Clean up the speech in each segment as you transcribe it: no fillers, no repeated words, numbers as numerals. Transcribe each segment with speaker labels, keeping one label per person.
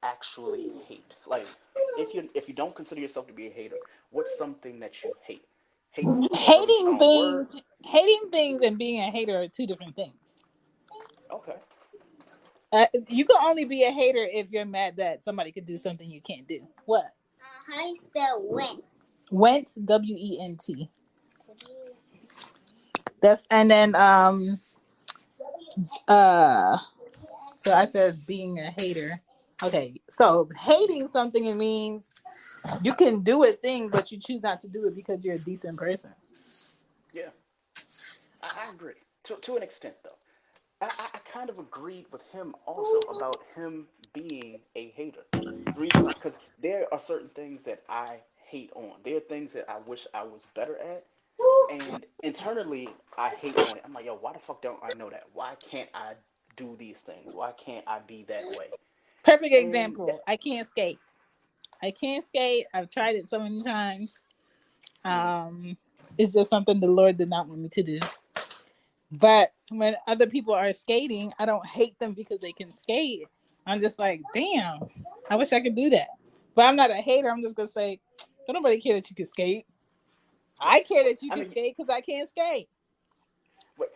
Speaker 1: actually hate? Like, if you don't consider yourself to be a hater, what's something that you hate? Hate's a really
Speaker 2: Hating
Speaker 1: strong word.
Speaker 2: things, hating things, and being a hater are two different things.
Speaker 1: Okay.
Speaker 2: You can only be a hater if you're mad that somebody could do something you can't do. What? How do you spell went? Went, Went. That's and then uh so I said being a hater. Okay, so hating something, it means you can do a thing, but you choose not to do it because you're a decent person.
Speaker 1: Yeah, I agree to an extent though. I kind of agreed with him also about him being a hater. The reason why, because there are certain things that I hate on. There are things that I wish I was better at, and internally I hate on it. I'm like, yo, why the fuck don't I know that? Why can't I do these things? Why can't I be that way?
Speaker 2: Perfect
Speaker 1: And
Speaker 2: example. I can't skate. I can't skate. I've tried it so many times.
Speaker 1: mm,
Speaker 2: Um, it's just something the Lord did not want me to do. But when other people are skating, I don't hate them because they can skate. I'm just like, damn, I wish I could do that. But I'm not a hater. I'm just gonna say, don't nobody care that you can skate.
Speaker 1: yeah,
Speaker 2: I care that you
Speaker 1: I
Speaker 2: can
Speaker 1: mean,
Speaker 2: skate because I can't skate.
Speaker 1: but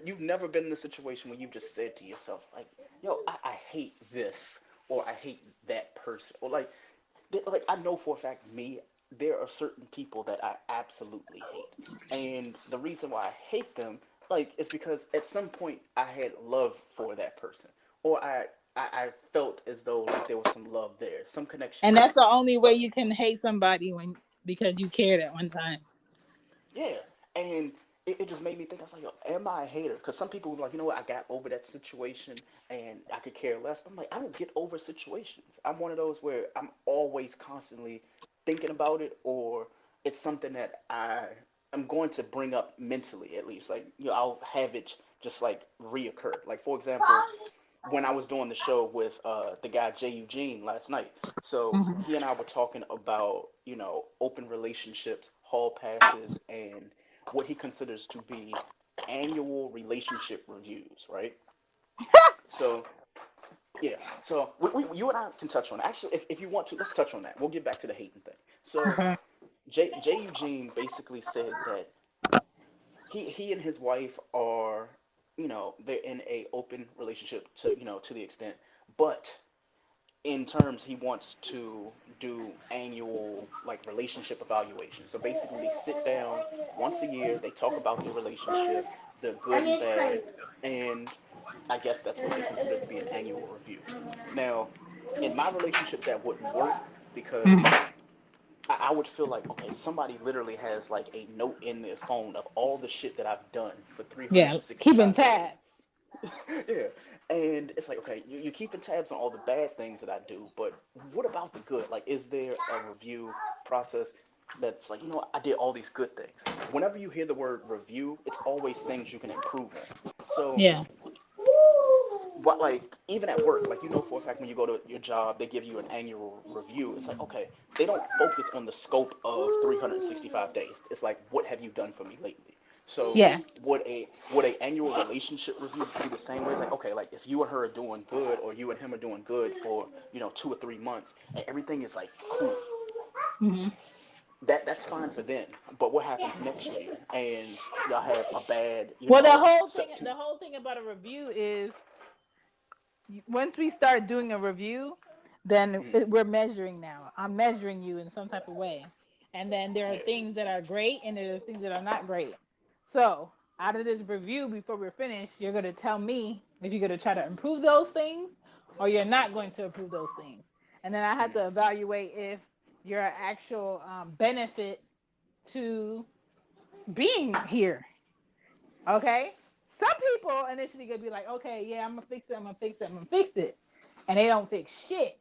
Speaker 1: you've never been in a situation where you've just said to yourself like, yo, I hate this or I hate that person or like I know for a fact me there are certain people that I absolutely hate, and the reason why I hate them like is because at some point I had love for that person, or I felt as though like there was some love there, some connection
Speaker 2: And
Speaker 1: there,
Speaker 2: that's the only way
Speaker 1: but
Speaker 2: you can hate somebody when because you cared at one time.
Speaker 1: yeah, and it just made me think. I was like, yo, am I a hater? Because some people were like, you know what, I got over that situation and I could care less. But I'm like, I don't get over situations. I'm one of those where I'm always constantly thinking about it, or it's something that I'm going to bring up mentally at least. Like, you know, I'll have it just like reoccur. Like, for example, when I was doing the show with the guy Jay Eugene last night. So
Speaker 2: Mhm.
Speaker 1: he and I were talking about, you know, open relationships, hall passes, and what he considers to be annual relationship reviews, right? So yeah, so you and I can touch on it. Actually, if you want to, let's touch on that. We'll get back to the hating thing. So
Speaker 2: Okay.
Speaker 1: Jay Eugene basically said that he and his wife are, you know, they're in a open relationship to, you know, to the extent, but in terms he wants to do annual like relationship evaluation. So basically they sit down once a year, they talk about their relationship, the good and bad, and I guess that's what they consider to be an annual review. Now, in my relationship that wouldn't work because
Speaker 2: Mhm.
Speaker 1: I would feel like, okay, somebody literally has like a note in their phone of all the shit that I've done for
Speaker 2: Yeah, keeping
Speaker 1: 365
Speaker 2: tab.
Speaker 1: days. Yeah. And it's like, okay, you're keeping tabs on all the bad things that I do, but what about the good? Like, is there a review process that's like, you know what, I did all these good things? Whenever you hear the word review, it's always things you can improve on. So,
Speaker 2: Yeah.
Speaker 1: what, like, even at work, like, you know, for a fact, when you go to your job, they give you an annual review. It's like, okay, they don't focus on the scope of 365 days. It's like, what have you done for me lately? So,
Speaker 2: Yeah.
Speaker 1: would a annual relationship review be the same way? It's like, okay, like if you and her are doing good, or you and him are doing good for 2 or 3 months, and everything is like cool,
Speaker 2: Hmm.
Speaker 1: that's fine for then. But what happens next year, and y'all have a bad,
Speaker 2: Well,
Speaker 1: September.
Speaker 2: the whole thing about a review is once we start doing a review, then
Speaker 1: Mm,
Speaker 2: we're measuring now. I'm measuring you in some type of way. And then there are
Speaker 1: yeah,
Speaker 2: things that are great and there are things that are not great. So, out of this review, before we're finished, you're going to tell me if you're going to try to improve those things or you're not going to improve those things. And then I have
Speaker 1: mm,
Speaker 2: to evaluate if you're an actual benefit to being here. Okay? Some people initially gonna be like, okay, yeah, I'm gonna fix it, I'm gonna fix it, I'm gonna fix it. And they don't fix shit.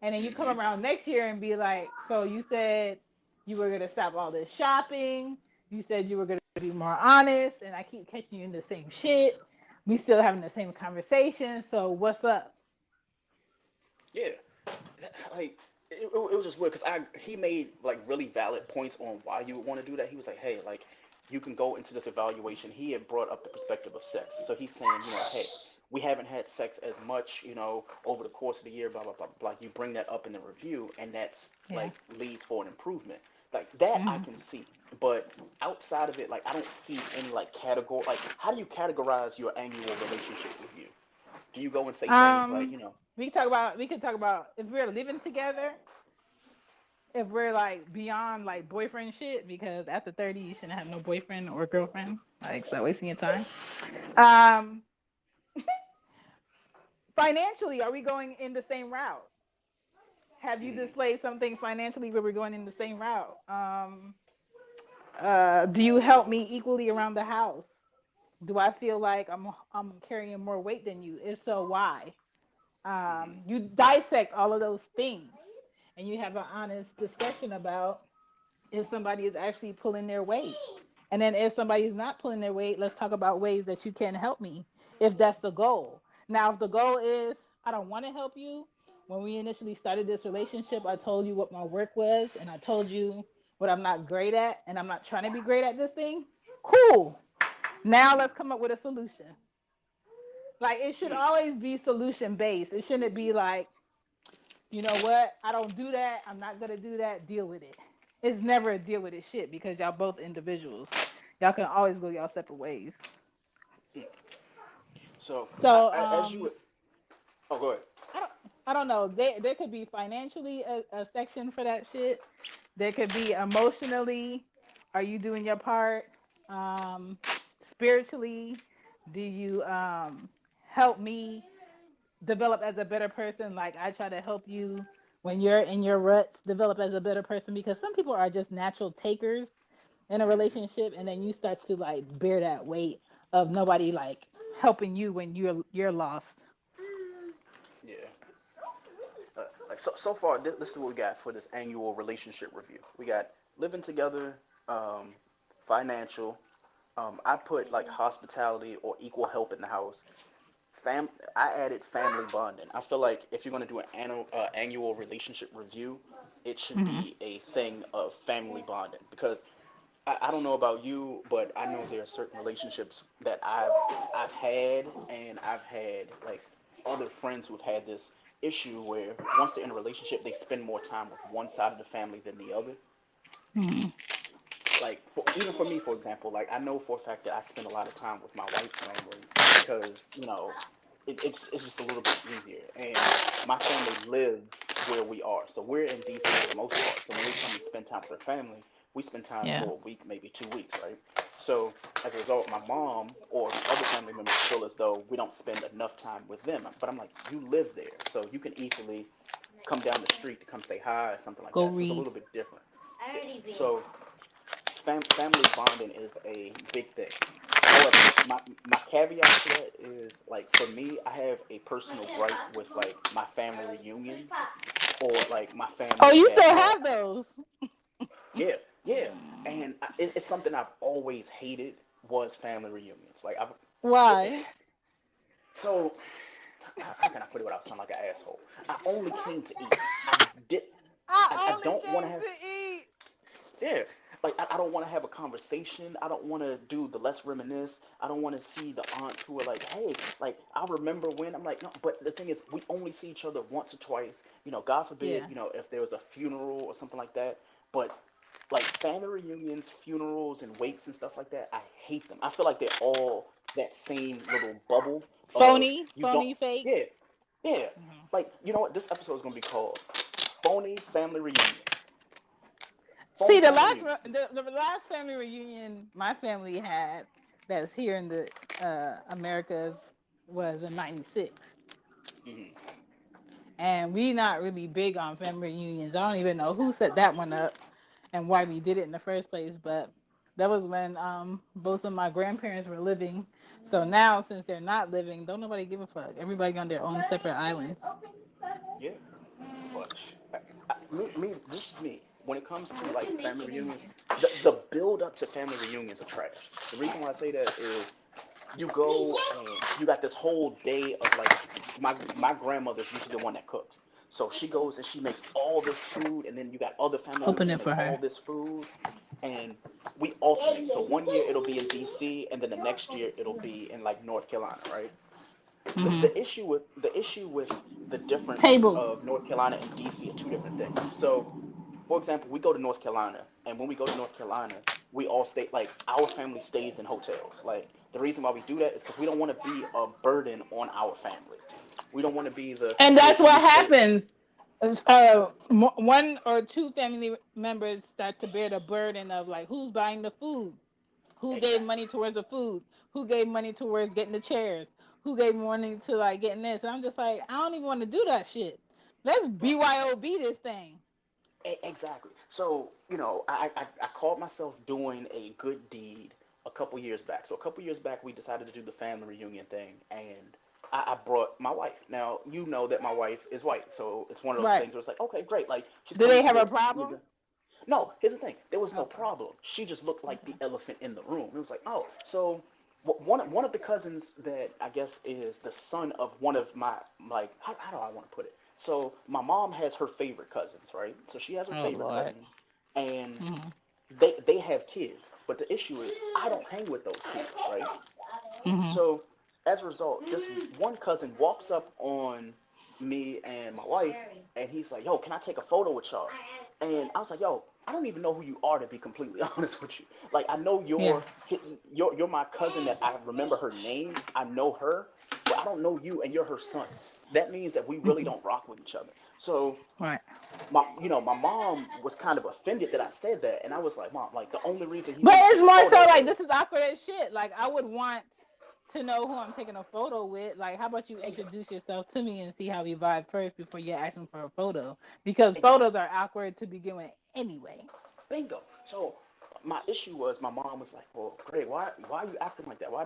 Speaker 2: And then you come
Speaker 1: mm-hmm,
Speaker 2: around next year and be like, so you said you were gonna stop all this shopping, you said you were gonna be more honest, and I keep catching you in the same shit. We still having the same conversation, so what's up?
Speaker 1: yeah. Like it was just weird because I he made like really valid points on why you would want to do that. He was like, hey, like you can go into this evaluation. He had brought up the perspective of sex, so he's saying, hey, we haven't had sex as much, over the course of the year, blah blah blah blah. You bring that up in the review, and that's
Speaker 2: Yeah.
Speaker 1: like leads for an improvement. Like that I
Speaker 2: Hmm.
Speaker 1: can see, but outside of it, like I don't see any like category. Like, how do you categorize your annual relationship review? Do you go and say things like,
Speaker 2: Um, we could talk about if we're living together, if we're like beyond like boyfriend shit, because after 30 you shouldn't have no boyfriend or girlfriend. Like, stop wasting your time. Um, Financially, are we going in the same route? Have you
Speaker 1: mm,
Speaker 2: displayed something financially where we're going in the same route? Do you help me equally around the house? Do I feel like I'm carrying more weight than you? If so, why?
Speaker 1: mm,
Speaker 2: You dissect all of those things, and you have an honest discussion about if somebody is actually pulling their weight. And then if somebody is not pulling their weight, let's talk about ways that you can help me if that's the goal. Now, if the goal is I don't want to help you, when we initially started this relationship, I told you what my work was and I told you what I'm not great at and I'm not trying to be great at this thing. Cool. Now let's come up with a solution. Like, it should
Speaker 1: mm,
Speaker 2: always be solution based. It shouldn't be like, you know what? I don't do that. I'm not gonna do that. Deal with it. It's never a deal with it shit because y'all both individuals. Y'all can always go y'all separate ways.
Speaker 1: mm. So,
Speaker 2: So
Speaker 1: as you would, oh, go ahead.
Speaker 2: I don't I don't know. There could be financially a section for that shit. There could be emotionally. Are you doing your part? Um, Spiritually, do you help me develop as a better person? Like, I try to help you when you're in your ruts develop as a better person, because some people are just natural takers in a
Speaker 1: Hmm.
Speaker 2: relationship, and then you start to like bear that weight of nobody like helping you when you're lost.
Speaker 1: Yeah. Like, so far, this is what we got for this annual relationship review. We got living together, um, financial. I put like hospitality or equal help in the house. Fam, I added family bonding. I feel like if you're gonna do an annual relationship review, it should
Speaker 2: Hmm.
Speaker 1: be a thing of family bonding, because I don't know about you, but I know there are certain relationships that I've had, and I've had like other friends who've had this issue where once they're in a relationship, they spend more time with one side of the family than the other.
Speaker 2: Hmm.
Speaker 1: Like, even for me, for example, like I know for a fact that I spend a lot of time with my wife's family because it's just a little bit easier, and my family lives where we are, so we're in DC for the most part. So when we come and spend time with our family, we spend time
Speaker 2: Yeah.
Speaker 1: for a week, maybe 2 weeks, right? So as a result, my mom or other family members feel as though we don't spend enough time with them. But I'm like, you live there, so you can easily come down the street to come say hi or something like
Speaker 2: Go
Speaker 1: that. So it's a
Speaker 2: read.
Speaker 1: little bit different. So family bonding is a big thing. However, my caveat to that is, like, for me, I have a personal gripe with like my family reunions, or like my
Speaker 2: Oh,
Speaker 1: family
Speaker 2: you
Speaker 1: that
Speaker 2: still
Speaker 1: are,
Speaker 2: have those?
Speaker 1: yeah, yeah, and it's something I've always hated, was family reunions. Like,
Speaker 2: Why?
Speaker 1: so how can I put it without sounding like an asshole? I only came to eat. I did. I
Speaker 2: I only
Speaker 1: don't want to
Speaker 2: came
Speaker 1: have.
Speaker 2: to eat.
Speaker 1: Yeah. Like, I don't want to have a conversation. I don't want to do the let's reminisce. I don't want to see the aunts who are like, hey, like, I remember when. I'm like, no, but the thing is, we only see each other once or twice. God forbid,
Speaker 2: Yeah.
Speaker 1: if there was a funeral or something like that. But like family reunions, funerals, and wakes and stuff like that, I hate them. I feel like they're all that same little bubble of
Speaker 2: Phony,
Speaker 1: you don't,
Speaker 2: phony, fake.
Speaker 1: yeah, yeah.
Speaker 2: Mhm.
Speaker 1: Like, you know what? This episode is going to be called Phony Family Reunions. Phony
Speaker 2: See, the
Speaker 1: Family
Speaker 2: last
Speaker 1: Reunions.
Speaker 2: the last family reunion my family had that's here in the Americas was in '96,
Speaker 1: Hmm.
Speaker 2: and we not really big on family reunions. I don't even know who set that one up and why we did it in the first place, but that was when both of my grandparents were living. So now, since they're not living, don't nobody give a fuck. Everybody on their own separate islands.
Speaker 1: Yeah. But this is me. When it comes to like family reunions, the build up to family reunions are trash. The reason why I say that is you go and you got this whole day of like, my grandmother's usually the one that cooks. So she goes and she makes all this food, and then you got other family
Speaker 2: Open
Speaker 1: members who
Speaker 2: it
Speaker 1: make
Speaker 2: for
Speaker 1: all
Speaker 2: her.
Speaker 1: this food, and we alternate. So one year it'll be in DC, and then the next year it'll be in like North Carolina, right?
Speaker 2: Hmm.
Speaker 1: The issue with the difference
Speaker 2: Table.
Speaker 1: of North Carolina and DC are two different things. So, for example, we go to North Carolina, and when we go to North Carolina, we all stay like our family stays in hotels. Like the reason why we do that is because we don't want to be a burden on our family. We don't want to be the
Speaker 2: And
Speaker 1: hey,
Speaker 2: that's
Speaker 1: can
Speaker 2: what
Speaker 1: you stay?
Speaker 2: happens. One or two family members start to bear the burden of like who's buying the food, who gave
Speaker 1: Exactly.
Speaker 2: money towards the food, who gave money towards getting the chairs, who gave money to like getting this. And I'm just like, I don't even want to do that shit. Let's
Speaker 1: Right.
Speaker 2: BYOB this thing.
Speaker 1: Exactly. So, I called myself doing a good deed a couple years back. So, a couple years back, we decided to do the family reunion thing, and I brought my wife. Now, you know that my wife is white, so it's one of those
Speaker 2: Right.
Speaker 1: things where it's like, okay, great. Like, she's
Speaker 2: Do
Speaker 1: coming
Speaker 2: they
Speaker 1: to
Speaker 2: have a
Speaker 1: the
Speaker 2: problem?
Speaker 1: event. No, here's the thing. There was no
Speaker 2: Okay.
Speaker 1: problem. She just looked like the
Speaker 2: Okay.
Speaker 1: elephant in the room. It was like, oh, so one of the cousins that I guess is the son of one of my like how do I want to put it? So my mom has her favorite cousins, right? So she has her
Speaker 2: Oh
Speaker 1: favorite
Speaker 2: Lord.
Speaker 1: cousins, and
Speaker 2: Hmm.
Speaker 1: they have kids. But the issue is I don't hang with those kids, right?
Speaker 2: Hmm.
Speaker 1: So as a result, this one cousin walks up on me and my wife, and he's like, "Yo, can I take a photo with y'all?" And I was like, "Yo, I don't even know who you are to be completely honest with you. Like, I know
Speaker 2: Yeah.
Speaker 1: you're my cousin that I remember her name. I know her, but I don't know you, and you're her son. That means that we really
Speaker 2: Hmm.
Speaker 1: don't rock with each other." So
Speaker 2: Right.
Speaker 1: my mom was kind of offended that I said that, and I was like, "Mom, like the only reason he
Speaker 2: But
Speaker 1: wanted to
Speaker 2: it's
Speaker 1: take a
Speaker 2: more so
Speaker 1: photo."
Speaker 2: like this is awkward as shit. Like I would want to know who I'm taking a photo with. Like, how about you
Speaker 1: Exactly.
Speaker 2: introduce yourself to me and see how we vibe first before you ask them for a photo? Because photos
Speaker 1: Exactly.
Speaker 2: are awkward to begin with anyway.
Speaker 1: Bingo. So my issue was my mom was like, "Well, Greg, why are you acting like that? Why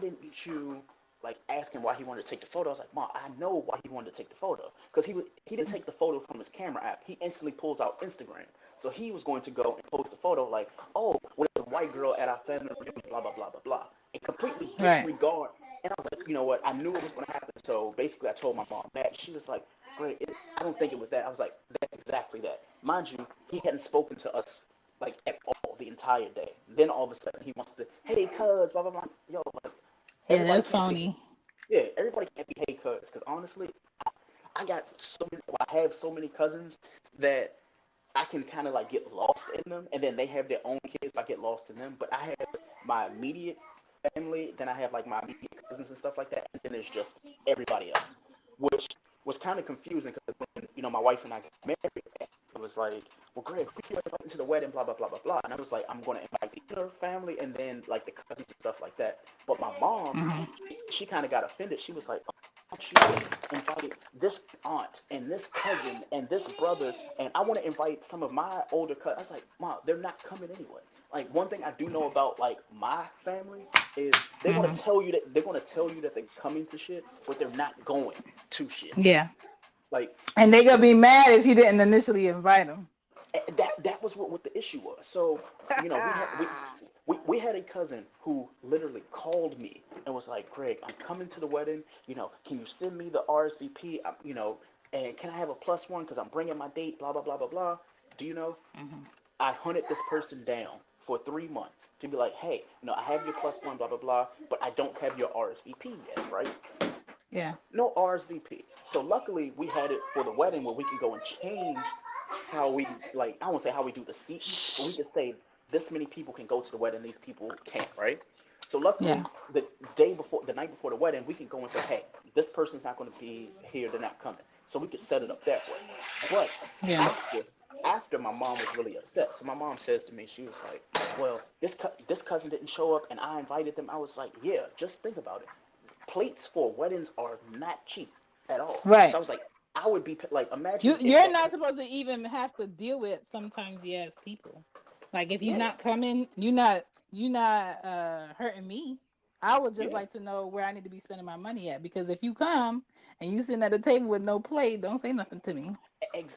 Speaker 1: didn't you like ask him why he wanted to take the photo?" I was like, "Mom, I know why he wanted to take the photo because he didn't take the photo from his camera app. He instantly pulls out Instagram. So he was going to go and post a photo like, oh, well, there's a white girl at our family reunion, blah blah blah blah blah, and completely
Speaker 2: Right.
Speaker 1: disregard." And I was like, you know what? I knew it was going to happen. So basically, I told my mom that. She was like, "Greg, I don't think it was that." I was like, "That's exactly that." Mind you, he hadn't spoken to us like at all the entire day. Then all of a sudden he wants to, hey cuz, blah blah blah. Yo, like
Speaker 2: Yeah,
Speaker 1: everybody
Speaker 2: that's
Speaker 1: can't be,
Speaker 2: phony.
Speaker 1: yeah, everybody can't be hey cuz. Because honestly, I got so many, I have so many cousins that I can kind of like get lost in them, and then they have their own kids. I get lost in them, but I have my immediate family, then I have like my immediate cousins and stuff like that, and then there's just everybody else, which was kind of confusing because when my wife and I got married, it was like, well, Greg, who you inviting to the wedding, blah blah blah blah blah, and I was like, I'm gonna invite the inner family and then like the cousins and stuff like that. But my mom,
Speaker 2: Hmm.
Speaker 1: she kind of got offended. She was like, you invited this aunt and this cousin and this brother, and I want to invite some of my older cousins. I was like, Mom, they're not coming anyway. Like one thing I do know about like my family is
Speaker 2: Hmm.
Speaker 1: they're gonna tell you that they're coming to shit, but they're not going to shit.
Speaker 2: Yeah.
Speaker 1: Like
Speaker 2: And they gonna be mad if you didn't initially invite them.
Speaker 1: that was what the issue was. So we had a cousin who literally called me and was like, Greg, I'm coming to the wedding. Can you send me the RSVP? And can I have a plus one because I'm bringing my date? Blah blah blah blah blah. Do you know?
Speaker 2: Hmm.
Speaker 1: I hunted this person down for 3 months to be like, hey, I have your plus one, blah blah blah, but I don't have your RSVP yet, right?
Speaker 2: Yeah.
Speaker 1: No RSVP. So luckily we had it for the wedding where we can go and change how we like. I won't say how we do the seating, but we
Speaker 2: Shh.
Speaker 1: could say this many people can go to the wedding, these people can't, right? So
Speaker 2: Yeah.
Speaker 1: luckily the night before the wedding, we can go and say, hey, this person's not going to be here, they're not coming. So we could set it up that way. But
Speaker 2: Yeah.
Speaker 1: after my mom was really upset. So my mom says to me, she was like, well, this cousin didn't show up and I invited them. I was like, yeah, just think about it. Plates for weddings are not cheap at all. So
Speaker 2: Right.
Speaker 1: I was like, I would be like,
Speaker 2: You
Speaker 1: imagine if
Speaker 2: you're
Speaker 1: that.
Speaker 2: not supposed to even have to deal with sometimes yes people. Like if you're
Speaker 1: Yeah,
Speaker 2: not coming, you're not hurting me. I would just
Speaker 1: yeah,
Speaker 2: like to know where I need to be spending my money at because if you come and you sitting at a table with no plate, don't say nothing to me.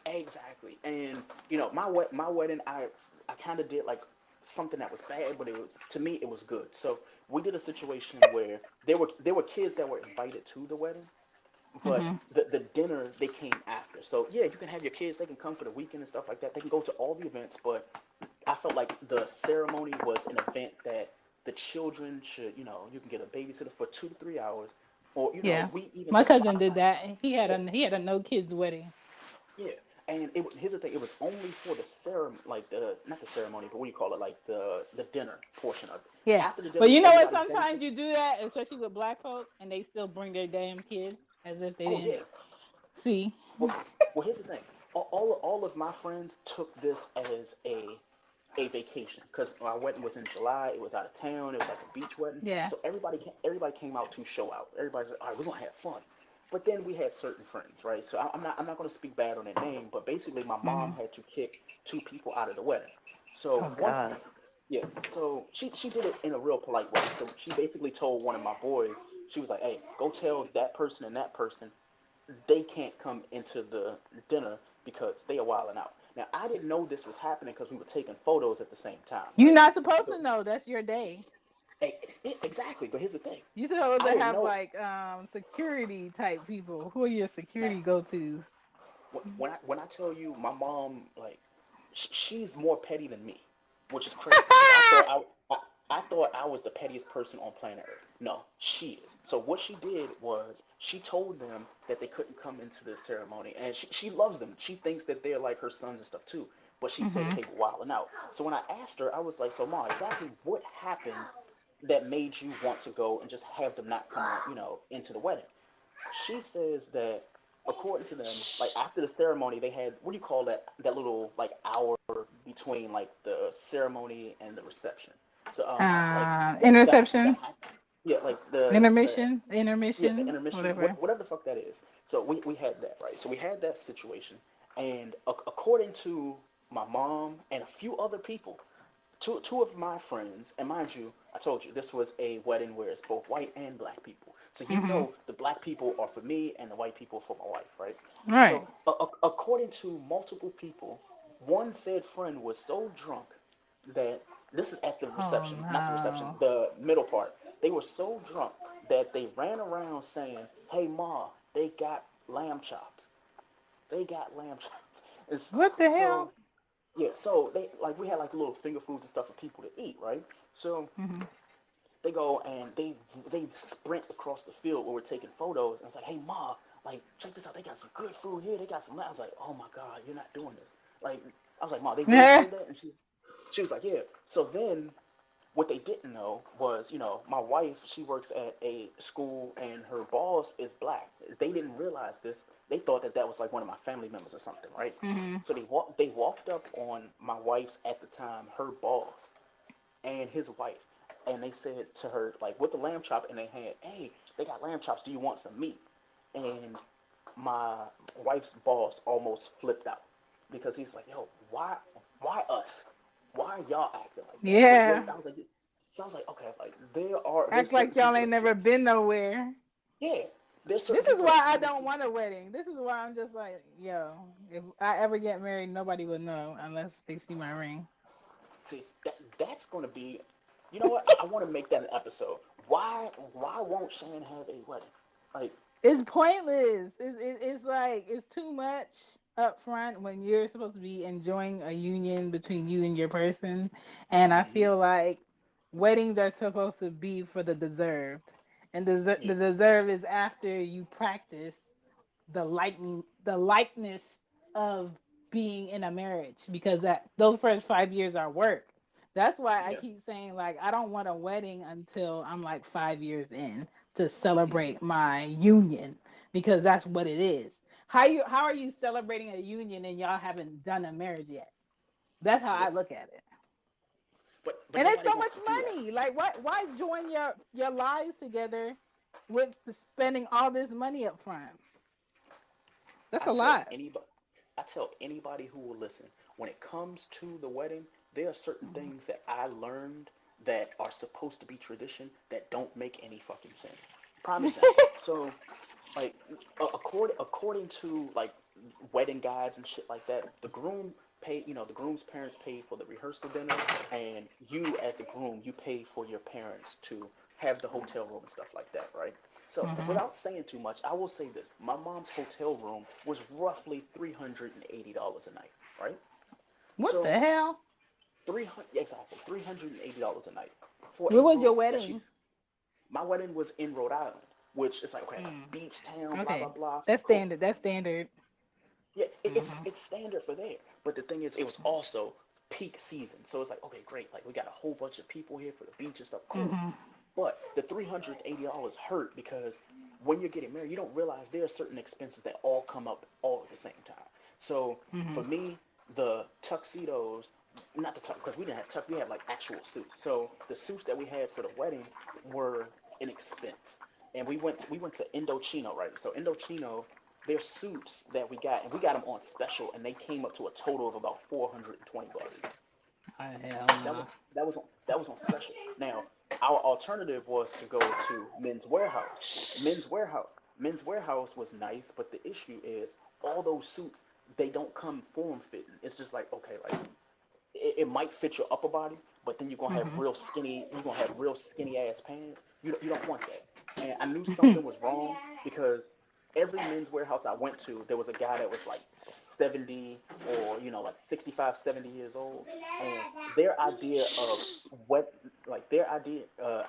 Speaker 1: exactly. And my wedding, I kind of did like something that was bad, but it was to me it was good. So we did a situation where there were kids that were invited to the wedding, but
Speaker 2: Mhm.
Speaker 1: the dinner they came after. So yeah, you can have your kids; they can come for the weekend and stuff like that. They can go to all the events, but I felt like the ceremony was an event that the children should, you can get a babysitter for 2 to 3 hours or
Speaker 2: Yeah.
Speaker 1: we even
Speaker 2: My
Speaker 1: said,
Speaker 2: cousin
Speaker 1: why
Speaker 2: did
Speaker 1: not?
Speaker 2: that.
Speaker 1: Yeah,
Speaker 2: He had a no kids wedding.
Speaker 1: yeah. And here's the thing, it was only for the ceremony, like the not the ceremony, but what do you call it, like the dinner portion of it.
Speaker 2: Yeah.
Speaker 1: After the
Speaker 2: But
Speaker 1: dinner,
Speaker 2: you know what?
Speaker 1: everybody's dancing.
Speaker 2: Sometimes you do that, especially with black folk, and they still bring their damn kids as if they
Speaker 1: Oh
Speaker 2: didn't
Speaker 1: yeah.
Speaker 2: see.
Speaker 1: Well, here's the thing. All of my friends took this as a vacation because our wedding was in July. It was out of town. It was like a beach wedding.
Speaker 2: Yeah.
Speaker 1: So everybody came out to show out. Everybody's like, all right, we're gonna have fun. But then we had certain friends, right? So I'm not gonna speak bad on their name, but basically my mom
Speaker 2: Hmm.
Speaker 1: had to kick two people out of the wedding. So
Speaker 2: Oh
Speaker 1: one,
Speaker 2: God.
Speaker 1: yeah. So she did it in a real polite way. So she basically told one of my boys, she was like, hey, go tell that person and that person they can't come into the dinner because they are wilding out. Now I didn't know this was happening because we were taking photos at the same time,
Speaker 2: You're
Speaker 1: right?
Speaker 2: not supposed
Speaker 1: So
Speaker 2: to know. That's your day.
Speaker 1: exactly, but here's the thing:
Speaker 2: You supposed
Speaker 1: I
Speaker 2: to
Speaker 1: didn't
Speaker 2: have
Speaker 1: know
Speaker 2: like security type people. Who are your
Speaker 1: now.
Speaker 2: security go tos?
Speaker 1: When I tell you my mom, like, she's more petty than me, which is crazy because I thought I was the pettiest person on planet Earth. No, she is. So what she did was she told them that they couldn't come into the ceremony, and she loves them. She thinks that they're like her sons and stuff too. But she said that
Speaker 2: Hmm.
Speaker 1: they were wilding out. So when I asked her, I was like, "So, Ma, exactly what happened that made you want to go and just have them not come on, into the wedding?" She says that according to them, like after the ceremony, they had what do you call that little like hour between like the ceremony and the reception. So like that
Speaker 2: Interception,
Speaker 1: yeah, like the
Speaker 2: intermission,
Speaker 1: intermission,
Speaker 2: whatever.
Speaker 1: whatever the fuck that is. So we had that, right. So we had that situation, and according to my mom and a few other people, two of my friends, and mind you, I told you this was a wedding where it's both white and black people. So
Speaker 2: Hmm.
Speaker 1: the black people are for me and the white people for my wife, right?
Speaker 2: Right.
Speaker 1: So according to multiple people, one said friend was so drunk that this is at the
Speaker 2: Oh
Speaker 1: reception, not the reception,
Speaker 2: no.
Speaker 1: the middle part. They were so drunk that they ran around saying, "Hey Ma, they got lamb chops. They got lamb chops." It's,
Speaker 2: What the
Speaker 1: so
Speaker 2: hell?
Speaker 1: yeah, so they like we had like little finger foods and stuff for people to eat, right? So
Speaker 2: Hmm.
Speaker 1: they go and they sprint across the field where we're taking photos, and it's like, hey Ma, like check this out, they got some good food here. They got some. I was like, oh my God, you're not doing this. Like I was like, Ma, they really said that, and she was like, yeah. So then what they didn't know was, my wife, she works at a school and her boss is black. They didn't realize this. They thought that that was like one of my family members or something, right?
Speaker 2: Hmm.
Speaker 1: So they walked up on my wife's at the time, her boss and his wife, and they said to her like with the lamb chop in their hand, "Hey, they got lamb chops. Do you want some meat?" And my wife's boss almost flipped out because he's like, "Yo, why us? Why are y'all acting like that?" But
Speaker 2: Yeah.
Speaker 1: I was like, okay, like there's
Speaker 2: Act like
Speaker 1: certain
Speaker 2: y'all
Speaker 1: people
Speaker 2: ain't
Speaker 1: that
Speaker 2: never been nowhere.
Speaker 1: yeah, there's certain
Speaker 2: This is
Speaker 1: people
Speaker 2: why
Speaker 1: that
Speaker 2: I don't
Speaker 1: honestly
Speaker 2: want a wedding. This is why I'm just like, yo, if I ever get married, nobody would know unless they see my ring.
Speaker 1: see that's gonna be, you know what? I want to make that an episode. Why won't Shan have a wedding? Like,
Speaker 2: It's pointless. It's like it's too much up front when you're supposed to be enjoying a union between you and your person. And I
Speaker 1: hmm
Speaker 2: feel like weddings are supposed to be for the deserved. And
Speaker 1: yeah,
Speaker 2: the deserve is after you practice the likeness of being in a marriage because that those first 5 years are work. That's why I
Speaker 1: yeah.
Speaker 2: keep saying like I don't want a wedding until I'm like 5 years in to
Speaker 1: hmm
Speaker 2: celebrate my union because that's what it is. How are you celebrating a union and y'all haven't done a marriage yet? That's how I
Speaker 1: Yeah,
Speaker 2: look at it.
Speaker 1: but
Speaker 2: And it's
Speaker 1: nobody
Speaker 2: so
Speaker 1: wants
Speaker 2: much
Speaker 1: to do that.
Speaker 2: money. Like why join your lives together with spending all this money up front? That's
Speaker 1: I
Speaker 2: a
Speaker 1: tell
Speaker 2: lot.
Speaker 1: anybody, I tell anybody who will listen, when it comes to the wedding, there are certain things that I learned that are supposed to be tradition that don't make any fucking sense. Prime example. So, like, according to like wedding guides and shit like that, the groom pay, the groom's parents pay for the rehearsal dinner, and you as the groom, you pay for your parents to have the hotel room and stuff like that, right? So
Speaker 2: Hmm.
Speaker 1: without saying too much, I will say this: my mom's hotel room was roughly $380 a night, right?
Speaker 2: What
Speaker 1: So
Speaker 2: the hell?
Speaker 1: 300 exactly $380 a night for
Speaker 2: Where
Speaker 1: a
Speaker 2: was your
Speaker 1: room that she.
Speaker 2: wedding?
Speaker 1: My wedding was in Rhode Island, which is like, okay,
Speaker 2: Mm.
Speaker 1: beach town, blah blah
Speaker 2: Okay.
Speaker 1: blah.
Speaker 2: That's
Speaker 1: Cool.
Speaker 2: standard. That's standard.
Speaker 1: Yeah,
Speaker 2: Mhm.
Speaker 1: it's standard for there. But the thing is, it was also peak season, so it's like, okay, great. Like we got a whole bunch of people here for the beach and stuff. Cool.
Speaker 2: Mhm.
Speaker 1: But the $380 hurt because when you're getting married, you don't realize there are certain expenses that all come up all at the same time. So for
Speaker 2: Mhm.
Speaker 1: me, the tuxedos, not the tux, because we didn't have tux, we had like actual suits. So the suits that we had for the wedding were an expense, and we went to Indochino, right? So Indochino, their suits that we got, and we got them on special, and they came up to a total of about $420.
Speaker 2: Oh, hell
Speaker 1: That
Speaker 2: nah.
Speaker 1: was that was on that was on special. Now, our alternative was to go to Men's Warehouse. Men's Warehouse Men's Warehouse was nice, but the issue is all those suits, they don't come form fitting. It's just like, okay, like it might fit your upper body, but then
Speaker 2: Mhm.
Speaker 1: you're gonna have real skinny ass pants. You don't want that. And I knew something was wrong because every Men's Warehouse I went to, there was a guy that was like 70 or like 65, 70 years old, and their idea of what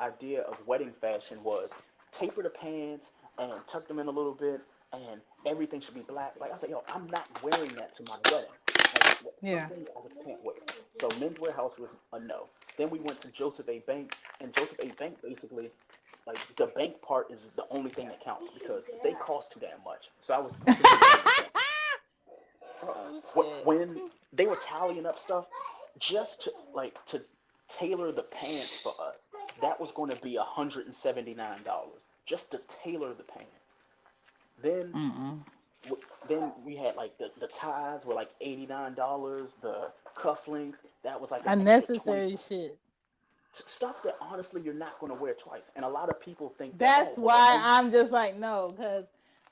Speaker 1: idea of wedding fashion was taper the pants and tuck them in a little bit, and everything should be black. Like I said, I'm not wearing that to my wedding. Like some
Speaker 2: Yeah.
Speaker 1: things I just can't wear. So Men's Warehouse was a no. Then we went to Joseph A. Bank, and Joseph A. Bank basically, like the bank part is the only thing that counts because they cost too damn much. So I was completely done with that. So
Speaker 2: Oh shit.
Speaker 1: when they were tallying up stuff, just to tailor the pants for us, that was going to be $179 just to tailor the pants. Then
Speaker 2: Mm-mm.
Speaker 1: then we had like the ties were like $89. The cufflinks, that was like an extra 20.
Speaker 2: Unnecessary shit.
Speaker 1: Stuff that honestly you're not going to wear twice. And a lot of people think that,
Speaker 2: That's
Speaker 1: oh well,
Speaker 2: why I'm just like no, because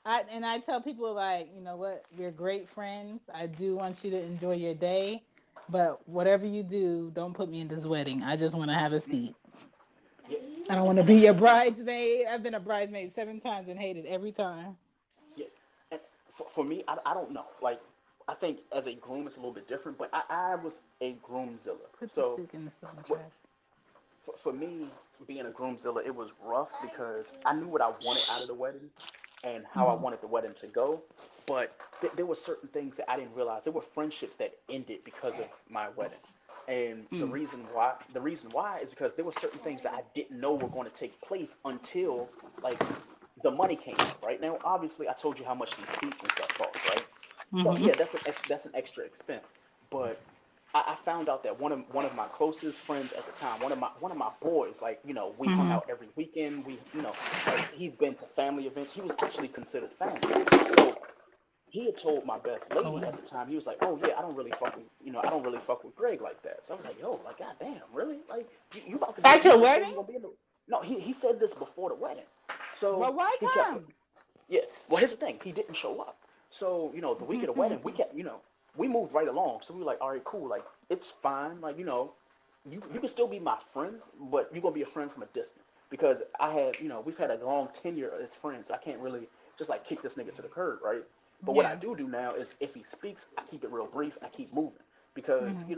Speaker 2: I tell people like you know what, we're great friends. I do want you to enjoy your day, but whatever you do, don't put me in this wedding. I just want to have a seat.
Speaker 1: yeah,
Speaker 2: I don't want to
Speaker 1: and
Speaker 2: be
Speaker 1: that's the
Speaker 2: your
Speaker 1: thing.
Speaker 2: bridesmaid. I've been a bridesmaid 7 times and hated every time.
Speaker 1: Yeah, and for me, I don't know. Like I think as a groom, it's a little bit different, but I was a groomzilla.
Speaker 2: Put the
Speaker 1: So
Speaker 2: stick in the stone
Speaker 1: what
Speaker 2: trash.
Speaker 1: for me being a groomzilla, it was rough because I knew what I wanted out of the wedding and how I
Speaker 2: Mm-hmm.
Speaker 1: wanted the wedding to go, but there were certain things that I didn't realize. There were friendships that ended because of my wedding, and
Speaker 2: Mm.
Speaker 1: the reason why is because there were certain things that I didn't know were going to take place until like the money came up. Right now, obviously, I told you how much these seats and stuff cost, right? So
Speaker 2: Mm-hmm.
Speaker 1: yeah, that's an extra expense, but I found out that one of my closest friends at the time, one of my boys, like we hung
Speaker 2: Mm-hmm.
Speaker 1: out every weekend. Like he's been to family events. He was actually considered family. So he had told my best
Speaker 2: Oh
Speaker 1: lady
Speaker 2: well.
Speaker 1: at the time. He was like, "Oh yeah, I don't really fuck with Greg like that." So I was like, "Yo, like goddamn, really? Like you about to
Speaker 2: At
Speaker 1: you
Speaker 2: your
Speaker 1: just said
Speaker 2: wedding?
Speaker 1: you're gonna be in the." No, he said this before the wedding. So
Speaker 2: Well, why
Speaker 1: he kept
Speaker 2: come?
Speaker 1: yeah. Well, here's the thing. He didn't show up. So, the week of the wedding, we moved right along. So we were like, all right, cool. Like, it's fine. Like, you can still be my friend, but you're going to be a friend from a distance. Because we've had a long tenure as friends. I can't really just like kick this nigga to the curb, right? But what I
Speaker 2: Yeah.
Speaker 1: do now is if he speaks, I keep it real brief. I keep moving. Because,
Speaker 2: Mm-hmm.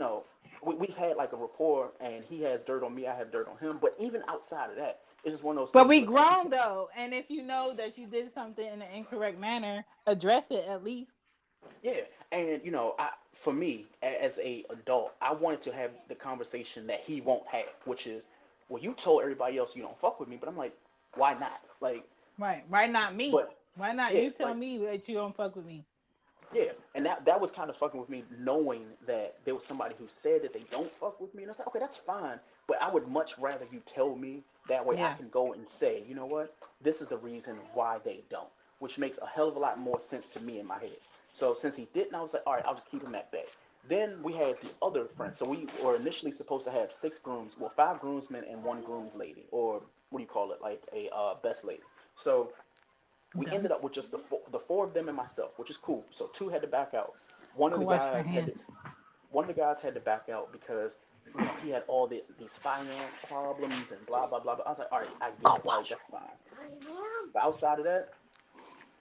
Speaker 1: we've had like a rapport and he has dirt on me, I have dirt on him. But even outside of that, it's just one of those
Speaker 2: But
Speaker 1: things
Speaker 2: we
Speaker 1: where it's like, you
Speaker 2: grown
Speaker 1: can't.
Speaker 2: though, and if you know that you did something in an incorrect manner, address it at least.
Speaker 1: Yeah, and for me as a adult, I wanted to have the conversation that he won't have, which is, well, you told everybody else you don't fuck with me, but I'm like, why not? Like,
Speaker 2: Right. Why not me?
Speaker 1: but
Speaker 2: Why not
Speaker 1: yeah,
Speaker 2: you tell
Speaker 1: like
Speaker 2: me that you don't fuck with me?
Speaker 1: yeah, and that was kind of fucking with me, knowing that there was somebody who said that they don't fuck with me, and I said, okay, that's fine, but I would much rather you tell me that way I
Speaker 2: Yeah.
Speaker 1: can go and say, you know what, this is the reason why they don't, which makes a hell of a lot more sense to me in my head. So since he didn't, I was like, all right, I'll just keep him at bay. Then we had the other friend. So we were initially supposed to have six grooms, well, five groomsmen and one groom's lady, or what do you call it, like a best lady. So we
Speaker 2: Okay.
Speaker 1: ended up with just the four of them and myself, which is cool. So two had to back out. One of
Speaker 2: Go
Speaker 1: the
Speaker 2: wash your
Speaker 1: guys had to,
Speaker 2: hands.
Speaker 1: one of the guys had to back out because he had all these finance problems and blah blah blah. But I was like, all right, I get
Speaker 2: Go
Speaker 1: it. Like
Speaker 2: wash
Speaker 1: that's fine. But outside of that,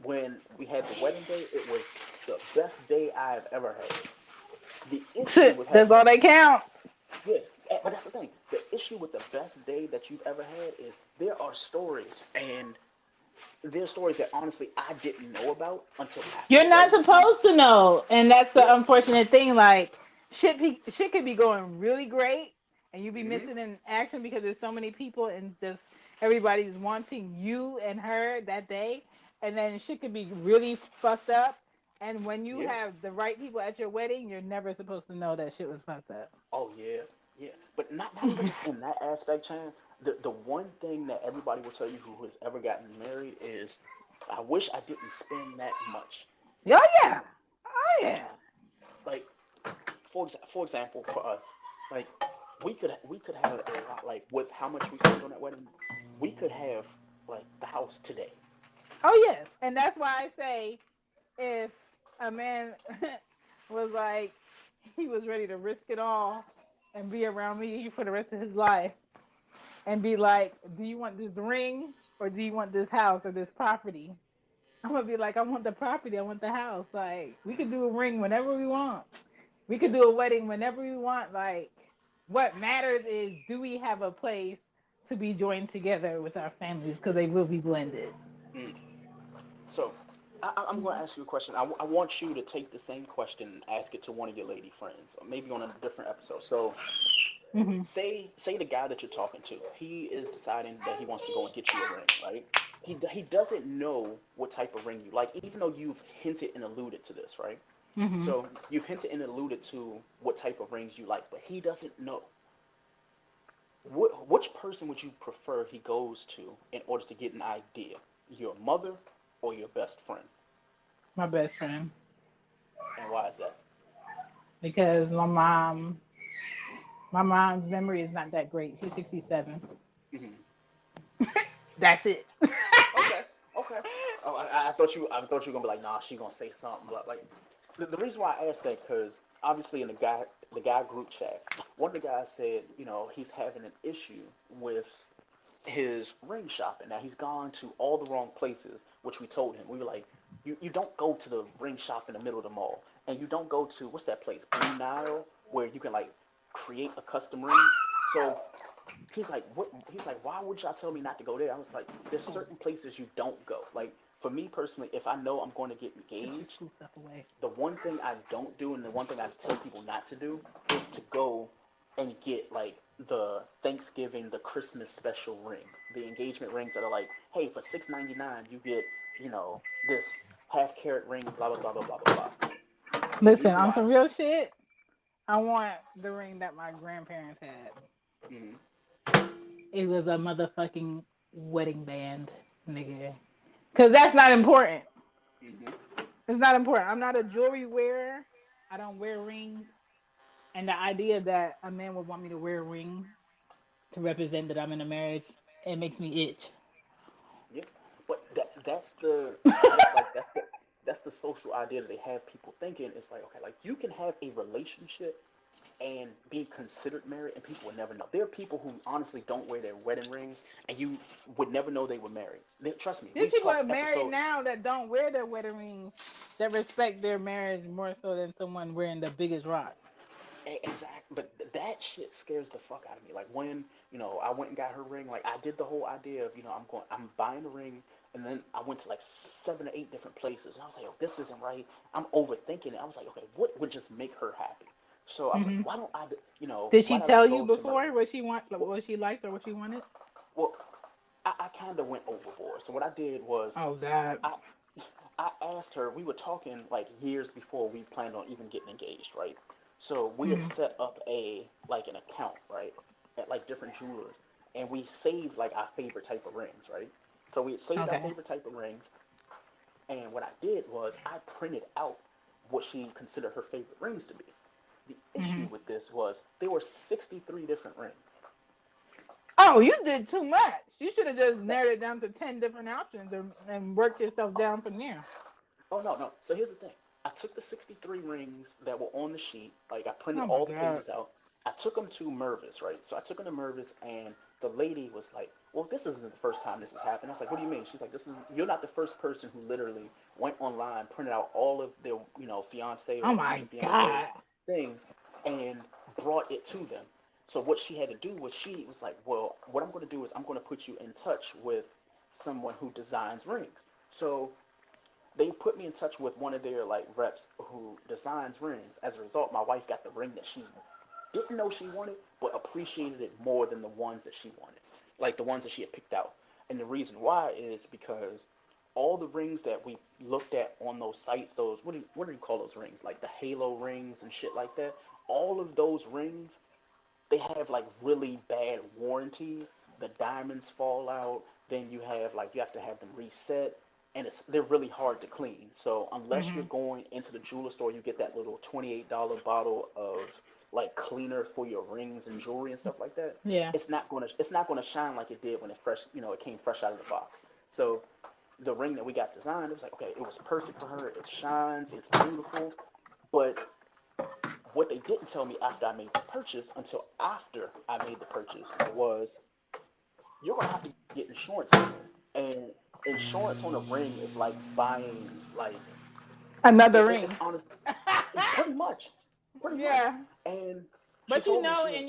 Speaker 1: when we had the wedding day, it was the best day I've ever had. The issue
Speaker 2: your
Speaker 1: with
Speaker 2: That's
Speaker 1: having
Speaker 2: all that counts.
Speaker 1: yeah, but that's the thing. The issue with the best day that you've ever had is there are stories, and there's stories that honestly I didn't know about until after
Speaker 2: You're
Speaker 1: the
Speaker 2: not
Speaker 1: wedding. And
Speaker 2: supposed to know, and that's the
Speaker 1: yeah,
Speaker 2: unfortunate thing. Like shit could be going really great, and you be
Speaker 1: hmm
Speaker 2: missing in action because there's so many people and just everybody's wanting you and her that day, and then shit could be really fucked up. And when you
Speaker 1: yeah.
Speaker 2: have the right people at your wedding, you're never supposed to know that shit was fucked up.
Speaker 1: Oh yeah, yeah. But not even just in that aspect, Chan. The one thing that everybody will tell you who has ever gotten married is, I wish I didn't spend that much.
Speaker 2: Oh
Speaker 1: You
Speaker 2: yeah,
Speaker 1: know,
Speaker 2: oh yeah.
Speaker 1: like for example, for us, like we could have a lot, like with how much we spent on that wedding, we could have like the house today.
Speaker 2: Oh yes, and that's why I say if a man was like he was ready to risk it all and be around me for the rest of his life and be like, do you want this ring or do you want this house or this property? I'm gonna be like, I want the property, I want the house. Like we could do a ring whenever we want. We could do a wedding whenever we want. Like what matters is do we have a place to be joined together with our families because they will be blended.
Speaker 1: Mm. So I'm going to ask you a question. I want you to take the same question and ask it to one of your lady friends, or maybe on a different episode. So
Speaker 2: Hmm.
Speaker 1: say the guy that you're talking to, he is deciding that he wants to go and get you a ring, right? He doesn't know what type of ring you like, even though you've hinted and alluded to this, right?
Speaker 2: Hmm.
Speaker 1: So you've hinted and alluded to what type of rings you like, but he doesn't know. Which person would you prefer he goes to in order to get an idea? Your mother or your best friend?
Speaker 2: My best friend.
Speaker 1: And why is that?
Speaker 2: Because my mom's memory is not that great. She's 67.
Speaker 1: Hmm.
Speaker 2: That's it.
Speaker 1: Okay, okay. Oh, I thought you were gonna be like, nah, she gonna say something, but like, the reason why I asked that because obviously in the guy group chat, one of the guys said, he's having an issue with his ring shopping. Now he's gone to all the wrong places, which we told him. We were like, you don't go to the ring shop in the middle of the mall, and you don't go to what's that place, Blue Nile, where you can like create a custom ring. So he's like, what? He's like, why would y'all tell me not to go there? I was like, there's certain places you don't go. Like for me personally, if I know I'm going to get
Speaker 2: Put your
Speaker 1: engaged,
Speaker 2: school stuff away.
Speaker 1: the one thing I don't do and the one thing I tell people not to do is to go and get like the Thanksgiving, the Christmas special ring, the engagement rings that are like, hey, for $6.99 you get, this half carat ring, blah blah blah blah blah blah blah. The
Speaker 2: Listen,
Speaker 1: reason
Speaker 2: on
Speaker 1: why,
Speaker 2: some real shit, I want the ring that my grandparents had.
Speaker 1: mm,
Speaker 2: It was a motherfucking wedding band, nigga. Cause that's not important.
Speaker 1: mm-hmm,
Speaker 2: It's not important. I'm not a jewelry wearer. I don't wear rings. And the idea that a man would want me to wear a ring to represent that I'm in a marriage, it makes me itch.
Speaker 1: yeah, but that's the social idea that they have people thinking. It's like, okay, like you can have a relationship and be considered married, and people would never know. There are people who honestly don't wear their wedding rings, and you would never know they were married. Trust me,
Speaker 2: These
Speaker 1: we
Speaker 2: people are
Speaker 1: talked
Speaker 2: married
Speaker 1: episode.
Speaker 2: now that don't wear their wedding rings, that respect their marriage more so than someone wearing the biggest rock.
Speaker 1: Exact, but that shit scares the fuck out of me. Like when I went and got her ring, like I did the whole idea of I'm buying a ring, and then I went to like 7 or 8 different places. And I was like, oh, this isn't right. I'm overthinking it. I was like, okay, what would just make her happy? So I was like,
Speaker 2: Hmm.
Speaker 1: why don't I,
Speaker 2: Did
Speaker 1: why
Speaker 2: she
Speaker 1: don't I
Speaker 2: tell you
Speaker 1: go to
Speaker 2: before
Speaker 1: Mervin?
Speaker 2: what she want,
Speaker 1: Well,
Speaker 2: what she liked or what she wanted?
Speaker 1: well, I kind of went overboard. So what I did was
Speaker 2: Oh God.
Speaker 1: I I asked her. We were talking like years before we planned on even getting engaged, right? So we had
Speaker 2: Hmm.
Speaker 1: set up an account, right, at like different jewelers, and we saved like our favorite type of rings, right? So we had saved our
Speaker 2: Okay.
Speaker 1: favorite type of rings, and what I did was I printed out what she considered her favorite rings to be. The issue
Speaker 2: Hmm.
Speaker 1: with this was there were 63 different rings.
Speaker 2: Oh, you did too much. You should have just narrowed it down to 10 different options and worked yourself down from there.
Speaker 1: Oh no, no. So here's the thing. I took the 63 rings that were on the sheet, like I printed
Speaker 2: Oh my
Speaker 1: all the
Speaker 2: God.
Speaker 1: pages out. I took them to Mervis, right? So I took them to Mervis, and the lady was like, "Well, this isn't the first time this has happened." I was like, "What do you mean?" She's like, "This is you're not the first person who literally went online, printed out all of their, fiance
Speaker 2: Oh
Speaker 1: or
Speaker 2: my
Speaker 1: future
Speaker 2: God.
Speaker 1: fiance's things, and brought it to them." So what she had to do was she was like, "Well, what I'm going to do is I'm going to put you in touch with someone who designs rings. So they put me in touch with one of their like reps who designs rings. As a result, my wife got the ring that she didn't know she wanted, but appreciated it more than the ones that she wanted, like the ones that she had picked out. And the reason why is because all the rings that we looked at on those sites, those what do you call those rings? Like the halo rings and shit like that. All of those rings, they have like really bad warranties. The diamonds fall out. Then you have to have them reset, and they're really hard to clean. So unless you're
Speaker 2: Mhm.
Speaker 1: going into the jeweler store, you get that little $28 bottle of like cleaner for your rings and jewelry and stuff like that.
Speaker 2: Yeah.
Speaker 1: It's not gonna shine like it did when it came fresh out of the box. So the ring that we got designed, it was like, okay, it was perfect for her. It shines, it's beautiful. But what they didn't tell me after I made the purchase, until after I made the purchase, was you're gonna have to get insurance on this. And insurance on a ring is like buying like
Speaker 2: Another ring.
Speaker 1: it's honest, pretty much, pretty much.
Speaker 2: Yeah.
Speaker 1: And she
Speaker 2: But you
Speaker 1: told me
Speaker 2: know,
Speaker 1: she was,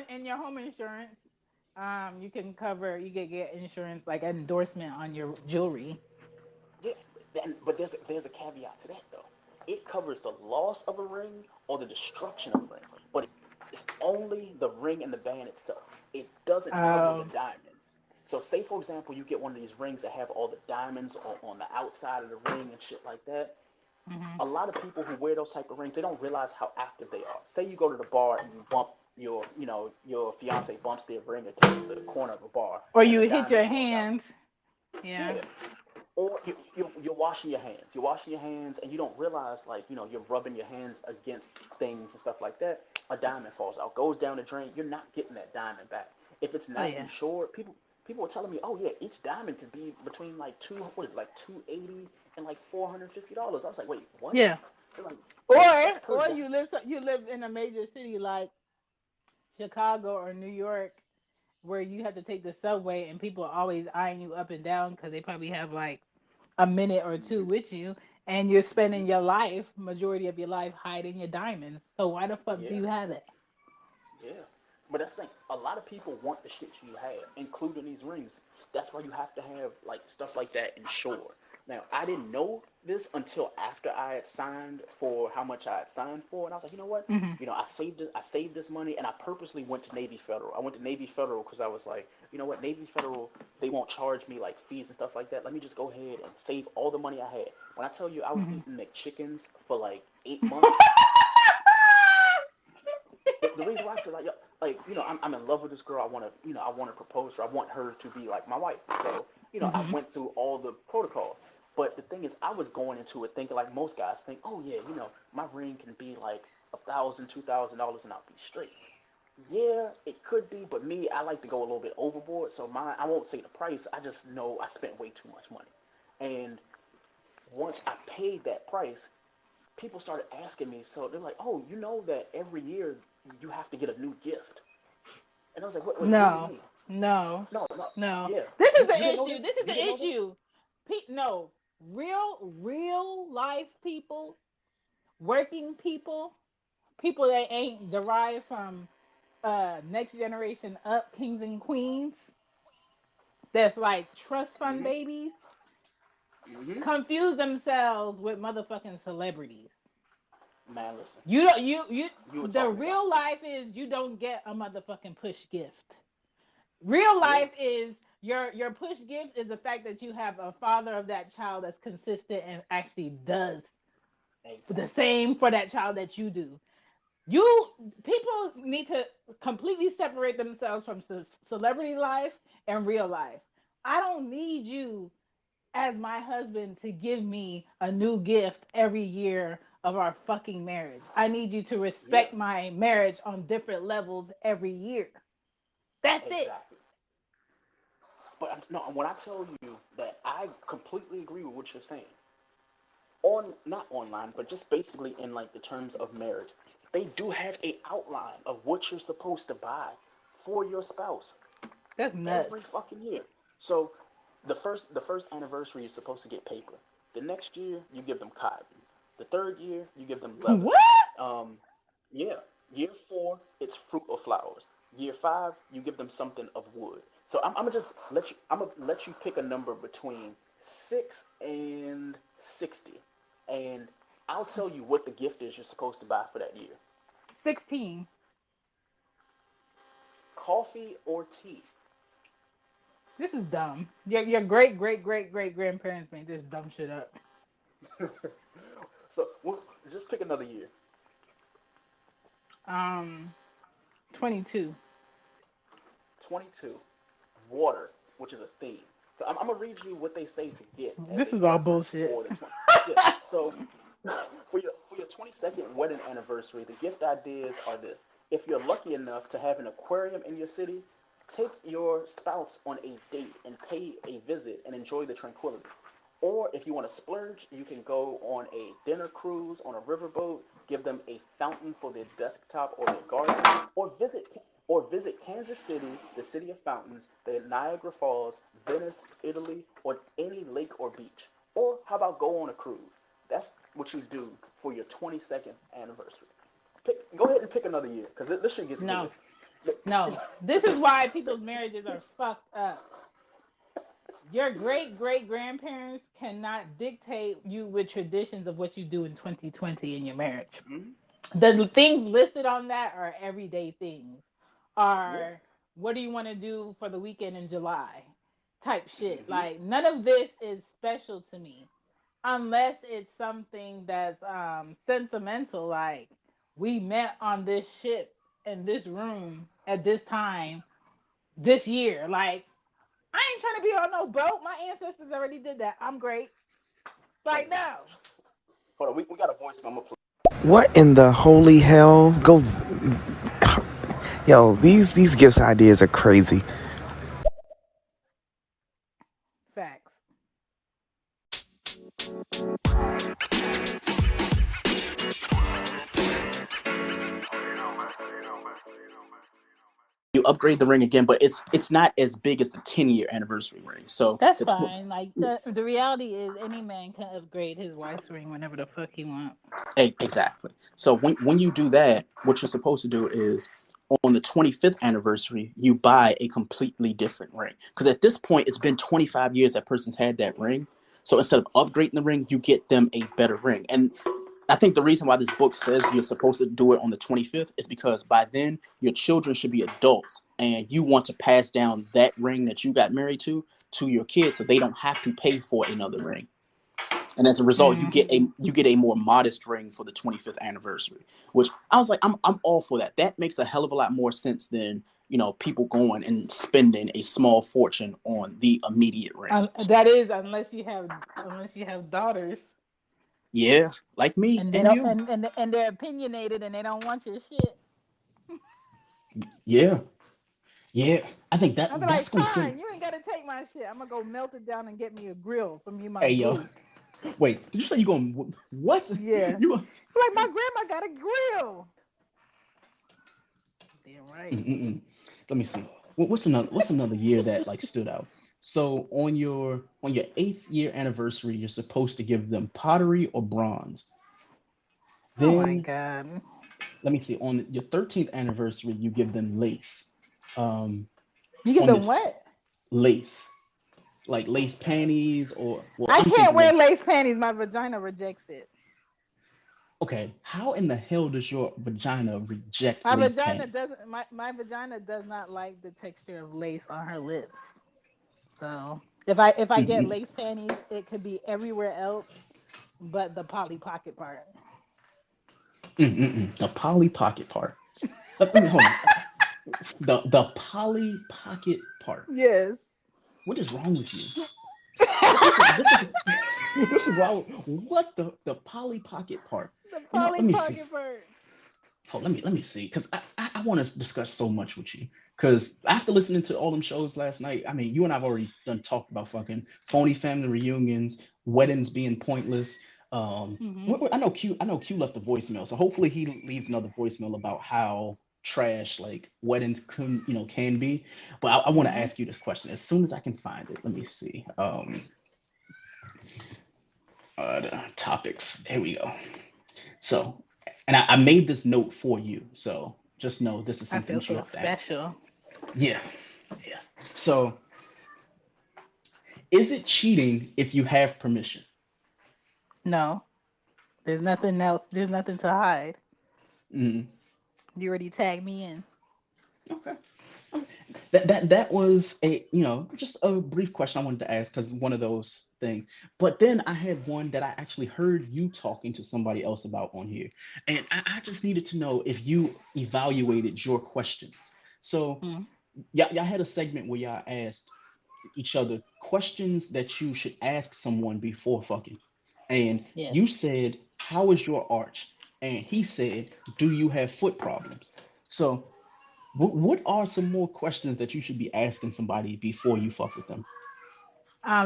Speaker 2: in your home insurance, you can cover, you can get insurance like an endorsement on your jewelry.
Speaker 1: yeah. But there's a caveat to that though. It covers the loss of a ring or the destruction of a ring, but it's only the ring and the band itself. It doesn't cover the
Speaker 2: Um.
Speaker 1: diamonds. So, say for example, you get one of these rings that have all the diamonds on the outside of the ring and shit like that.
Speaker 2: Mhm.
Speaker 1: A lot of people who wear those type of rings, they don't realize how active they are. Say you go to the bar and you bump your fiance bumps their ring against the corner of a bar
Speaker 2: Or
Speaker 1: and
Speaker 2: you
Speaker 1: the
Speaker 2: hit
Speaker 1: diamond
Speaker 2: your
Speaker 1: falls out.
Speaker 2: hands. Yeah.
Speaker 1: Yeah, or you're washing your hands. You're washing your hands, and you don't realize, like, you're rubbing your hands against things and stuff like that. A diamond falls out, goes down the drain. You're not getting that diamond back. If it's
Speaker 2: Oh
Speaker 1: not
Speaker 2: yeah.
Speaker 1: insured, people were telling me, oh yeah, each diamond could be between like what is it, like 280 and like $450. I was like, wait, what?
Speaker 2: Yeah.
Speaker 1: They're like,
Speaker 2: Or
Speaker 1: that's per
Speaker 2: or
Speaker 1: diamond.
Speaker 2: you live in a major city like Chicago or New York where you have to take the subway and people are always eyeing you up and down because they probably have like a minute or two
Speaker 1: Hmm.
Speaker 2: with you and you're
Speaker 1: Hmm.
Speaker 2: spending your life, majority of your life, hiding your diamonds. So why the fuck do
Speaker 1: Yeah.
Speaker 2: you have it?
Speaker 1: Yeah, but that's the thing. A lot of people want the shit you have, including these rings. That's why you have to have like stuff like that insured. Now, I didn't know this until after I had signed for how much I had signed for, and I was like, you know what?
Speaker 2: Hmm.
Speaker 1: I saved this money, and I purposely went to Navy Federal. I went to Navy Federal because I was like, you know what? Navy Federal, they won't charge me like fees and stuff like that. Let me just go ahead and save all the money I had. When I tell you I was
Speaker 2: Hmm.
Speaker 1: eating McChickens for like 8 months, the reason why is because I'm in love with this girl. I want to propose to her. I want her to be like my wife. So I
Speaker 2: Hmm.
Speaker 1: went through all the protocols. But the thing is, I was going into it thinking like most guys think, oh yeah, my ring can be like $1,000, $2,000, and I'll be straight. Yeah, it could be, but me, I like to go a little bit overboard. So I won't say the price. I just know I spent way too much money. And once I paid that price, people started asking me. So they're like, "Oh, you know that every year you have to get a new gift." And I was like, "Wait, what do you
Speaker 2: No,
Speaker 1: mean?"
Speaker 2: no,
Speaker 1: No, no,
Speaker 2: no.
Speaker 1: yeah,
Speaker 2: This is
Speaker 1: you
Speaker 2: the
Speaker 1: you didn't know
Speaker 2: issue.
Speaker 1: this?
Speaker 2: This is
Speaker 1: You
Speaker 2: the
Speaker 1: didn't know this?
Speaker 2: issue. No, real life people, working people, people that ain't derived from next generation up kings and queens. That's like trust fund
Speaker 1: Mm-hmm.
Speaker 2: babies.
Speaker 1: Mm-hmm.
Speaker 2: Confuse themselves with motherfucking celebrities.
Speaker 1: Man, listen,
Speaker 2: You don't you
Speaker 1: you were
Speaker 2: the
Speaker 1: talking about
Speaker 2: real life is you don't get a motherfucking push gift. Real
Speaker 1: yeah,
Speaker 2: life is your push gift is the fact that you have a father of that child that's consistent and actually does the
Speaker 1: exactly.
Speaker 2: same for that child that you do. You people need to completely separate themselves from celebrity life and real life. I don't need you as my husband to give me a new gift every year of our fucking marriage. I need you to
Speaker 1: Yeah,
Speaker 2: respect my marriage on different levels every year. That's it.
Speaker 1: exactly. But no, when I tell you that I completely agree with what you're saying, on not online, but just basically in like the terms of marriage, they do have a outline of what you're supposed to buy for your spouse
Speaker 2: That's nuts.
Speaker 1: every fucking year. So the first anniversary you're supposed to get paper. The next year you give them cotton. The third year you give them leather.
Speaker 2: What?
Speaker 1: Um, yeah. Year 4 it's fruit or flowers. Year 5, you give them something of wood. So I'm gonna just let you. I'm gonna let you pick a number between 6 and 60, and I'll tell you what the gift is you're supposed to buy for that year.
Speaker 2: 16.
Speaker 1: Coffee or tea?
Speaker 2: This is dumb. Your great great great great grandparents made this dumb shit up.
Speaker 1: So just pick another year.
Speaker 2: Um, 22.
Speaker 1: 22. Water, which is a theme. So I'm gonna read you what they say to get as
Speaker 2: This
Speaker 1: a
Speaker 2: is all
Speaker 1: preference
Speaker 2: bullshit.
Speaker 1: for the 20. Yeah. So for your 22nd wedding anniversary, the gift ideas are this. If you're lucky enough to have an aquarium in your city, take your spouse on a date and pay a visit and enjoy the tranquility. Or if you want to splurge, you can go on a dinner cruise on a riverboat, give them a fountain for their desktop or their garden, or visit Kansas City, the city of fountains, the Niagara Falls, Venice, Italy, or any lake or beach. Or how about go on a cruise? That's what you do for your 22nd anniversary. Go ahead and pick another year because this shit gets
Speaker 2: No,
Speaker 1: good.
Speaker 2: no. This is why people's marriages are fucked up. Your great great grandparents cannot dictate you with traditions of what you do in 2020 in your marriage.
Speaker 1: Mhm.
Speaker 2: The things listed on that are everyday things.
Speaker 1: Yeah.
Speaker 2: Are what do you want to do for the weekend in July? Type shit.
Speaker 1: Hmm.
Speaker 2: Like none of this is special to me unless it's something that's sentimental like we met on this ship in this room at this time this year. Like I ain't trying to be on no boat. My ancestors already did that. I'm great. Like
Speaker 1: Crazy.
Speaker 2: no.
Speaker 1: Hold on, we got a voice memo.
Speaker 3: What in the holy hell? Go, yo! These gifts ideas are crazy.
Speaker 2: Facts.
Speaker 4: You upgrade the ring again, but it's not as big as the 10-year anniversary ring. So
Speaker 2: That's
Speaker 4: the
Speaker 2: fine. Like the reality is any man can upgrade his wife's ring whenever the fuck he want.
Speaker 4: exactly. So when you do that, what you're supposed to do is on the 25th anniversary, you buy a completely different ring. Because at this point, it's been 25 years that person's had that ring. So instead of upgrading the ring, you get them a better ring. And I think the reason why this book says you're supposed to do it on the 25th is because by then your children should be adults and you want to pass down that ring that you got married to your kids so they don't have to pay for another ring. And as a result,
Speaker 2: Mm.
Speaker 4: you get a more modest ring for the 25th anniversary, which I was like, I'm all for that. That makes a hell of a lot more sense than people going and spending a small fortune on the immediate ring.
Speaker 2: That is unless you have daughters
Speaker 4: Yeah, like me
Speaker 2: and they
Speaker 4: and
Speaker 2: don't
Speaker 4: you.
Speaker 2: and they're opinionated and they don't want your shit.
Speaker 1: Yeah, yeah. I think
Speaker 2: I'll be
Speaker 1: that's
Speaker 2: like,
Speaker 1: gonna scare.
Speaker 2: fine, you ain't gotta take my shit. I'm gonna go melt it down and get me a grill from you, my
Speaker 1: Hey yo,
Speaker 2: boo.
Speaker 1: wait. Did you say you going? What?
Speaker 2: Yeah.
Speaker 1: You?
Speaker 2: Like my grandma got a grill. Damn right.
Speaker 1: Mm-mm. Let me see. What's another year that like stood out? So on your 8th year anniversary, you're supposed to give them pottery or bronze.
Speaker 2: Oh my
Speaker 1: Then
Speaker 2: god.
Speaker 1: let me see. On your 13th anniversary, you give them lace. Um,
Speaker 2: You give
Speaker 1: on
Speaker 2: them
Speaker 1: this
Speaker 2: what?
Speaker 1: lace, like
Speaker 2: Oh
Speaker 1: lace
Speaker 2: god.
Speaker 1: panties, or well,
Speaker 2: I
Speaker 1: I'm
Speaker 2: can't
Speaker 1: thinking
Speaker 2: wear
Speaker 1: of
Speaker 2: lace panties. My vagina rejects it.
Speaker 1: okay. How in the hell does your vagina reject
Speaker 2: My
Speaker 1: lace
Speaker 2: vagina
Speaker 1: panties?
Speaker 2: doesn't. My vagina does not like the texture of lace on her lips. So if I get
Speaker 1: Mm-mm,
Speaker 2: lace panties, it could be everywhere else but the Polly Pocket part.
Speaker 1: mm-mm. The Polly Pocket part. Let me hold on. The Polly Pocket part.
Speaker 2: Yes.
Speaker 1: What is wrong with you? This is this is wrong. What the Polly Pocket part?
Speaker 2: The
Speaker 1: You know,
Speaker 2: Polly
Speaker 1: let me see.
Speaker 2: Pocket part.
Speaker 1: Oh, let me see, because I want to discuss so much with you. Because after listening to all them shows last night, I mean, you and I've already done talked about fucking phony family reunions, weddings being pointless.
Speaker 2: Hmm.
Speaker 1: I know Q left a voicemail, so hopefully he leaves another voicemail about how trash like weddings can be. But I want to
Speaker 2: Hmm.
Speaker 1: ask you this question as soon as I can find it. Let me see. The topics. Here we go. So, and I made this note for you. So.
Speaker 4: just know this is
Speaker 2: I
Speaker 4: something
Speaker 2: feel
Speaker 4: that you
Speaker 2: so
Speaker 4: have to ask.
Speaker 2: special.
Speaker 4: Yeah, yeah. So, is it cheating if you have permission?
Speaker 2: No, there's nothing else. There's nothing to hide.
Speaker 4: Mm,
Speaker 2: You already tagged me in.
Speaker 4: okay. That was a just a brief question I wanted to ask because one of those things. But then I had one that I actually heard you talking to somebody else about on here, and I just needed to know if you evaluated your questions. So
Speaker 2: Mm,
Speaker 4: y'all had a segment where y'all asked each other questions that you should ask someone before fucking, and
Speaker 2: yes.
Speaker 4: you said, "How is your arch?" And he said, "Do you have foot problems?" So what are some more questions that you should be asking somebody before you fuck with them?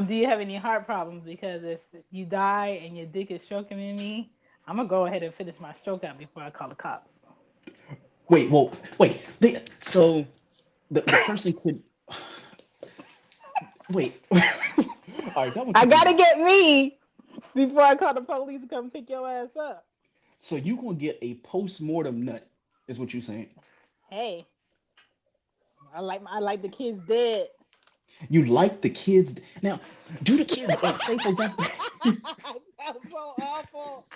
Speaker 2: Do you have any heart problems? Because if you die and your dick is stroking in me, I'm gonna go ahead and finish my stroke out before I call the cops.
Speaker 4: Wait, well, wait. So the person could wait. All right, that one
Speaker 2: I
Speaker 4: took me
Speaker 2: gotta
Speaker 4: out.
Speaker 2: get me before I call the police to come pick your ass up.
Speaker 4: So you gonna get a post-mortem nut, is what you're saying?
Speaker 2: Hey, I like the kids dead.
Speaker 4: You like the kids now? Do the kids like say for example?
Speaker 2: That's so awful.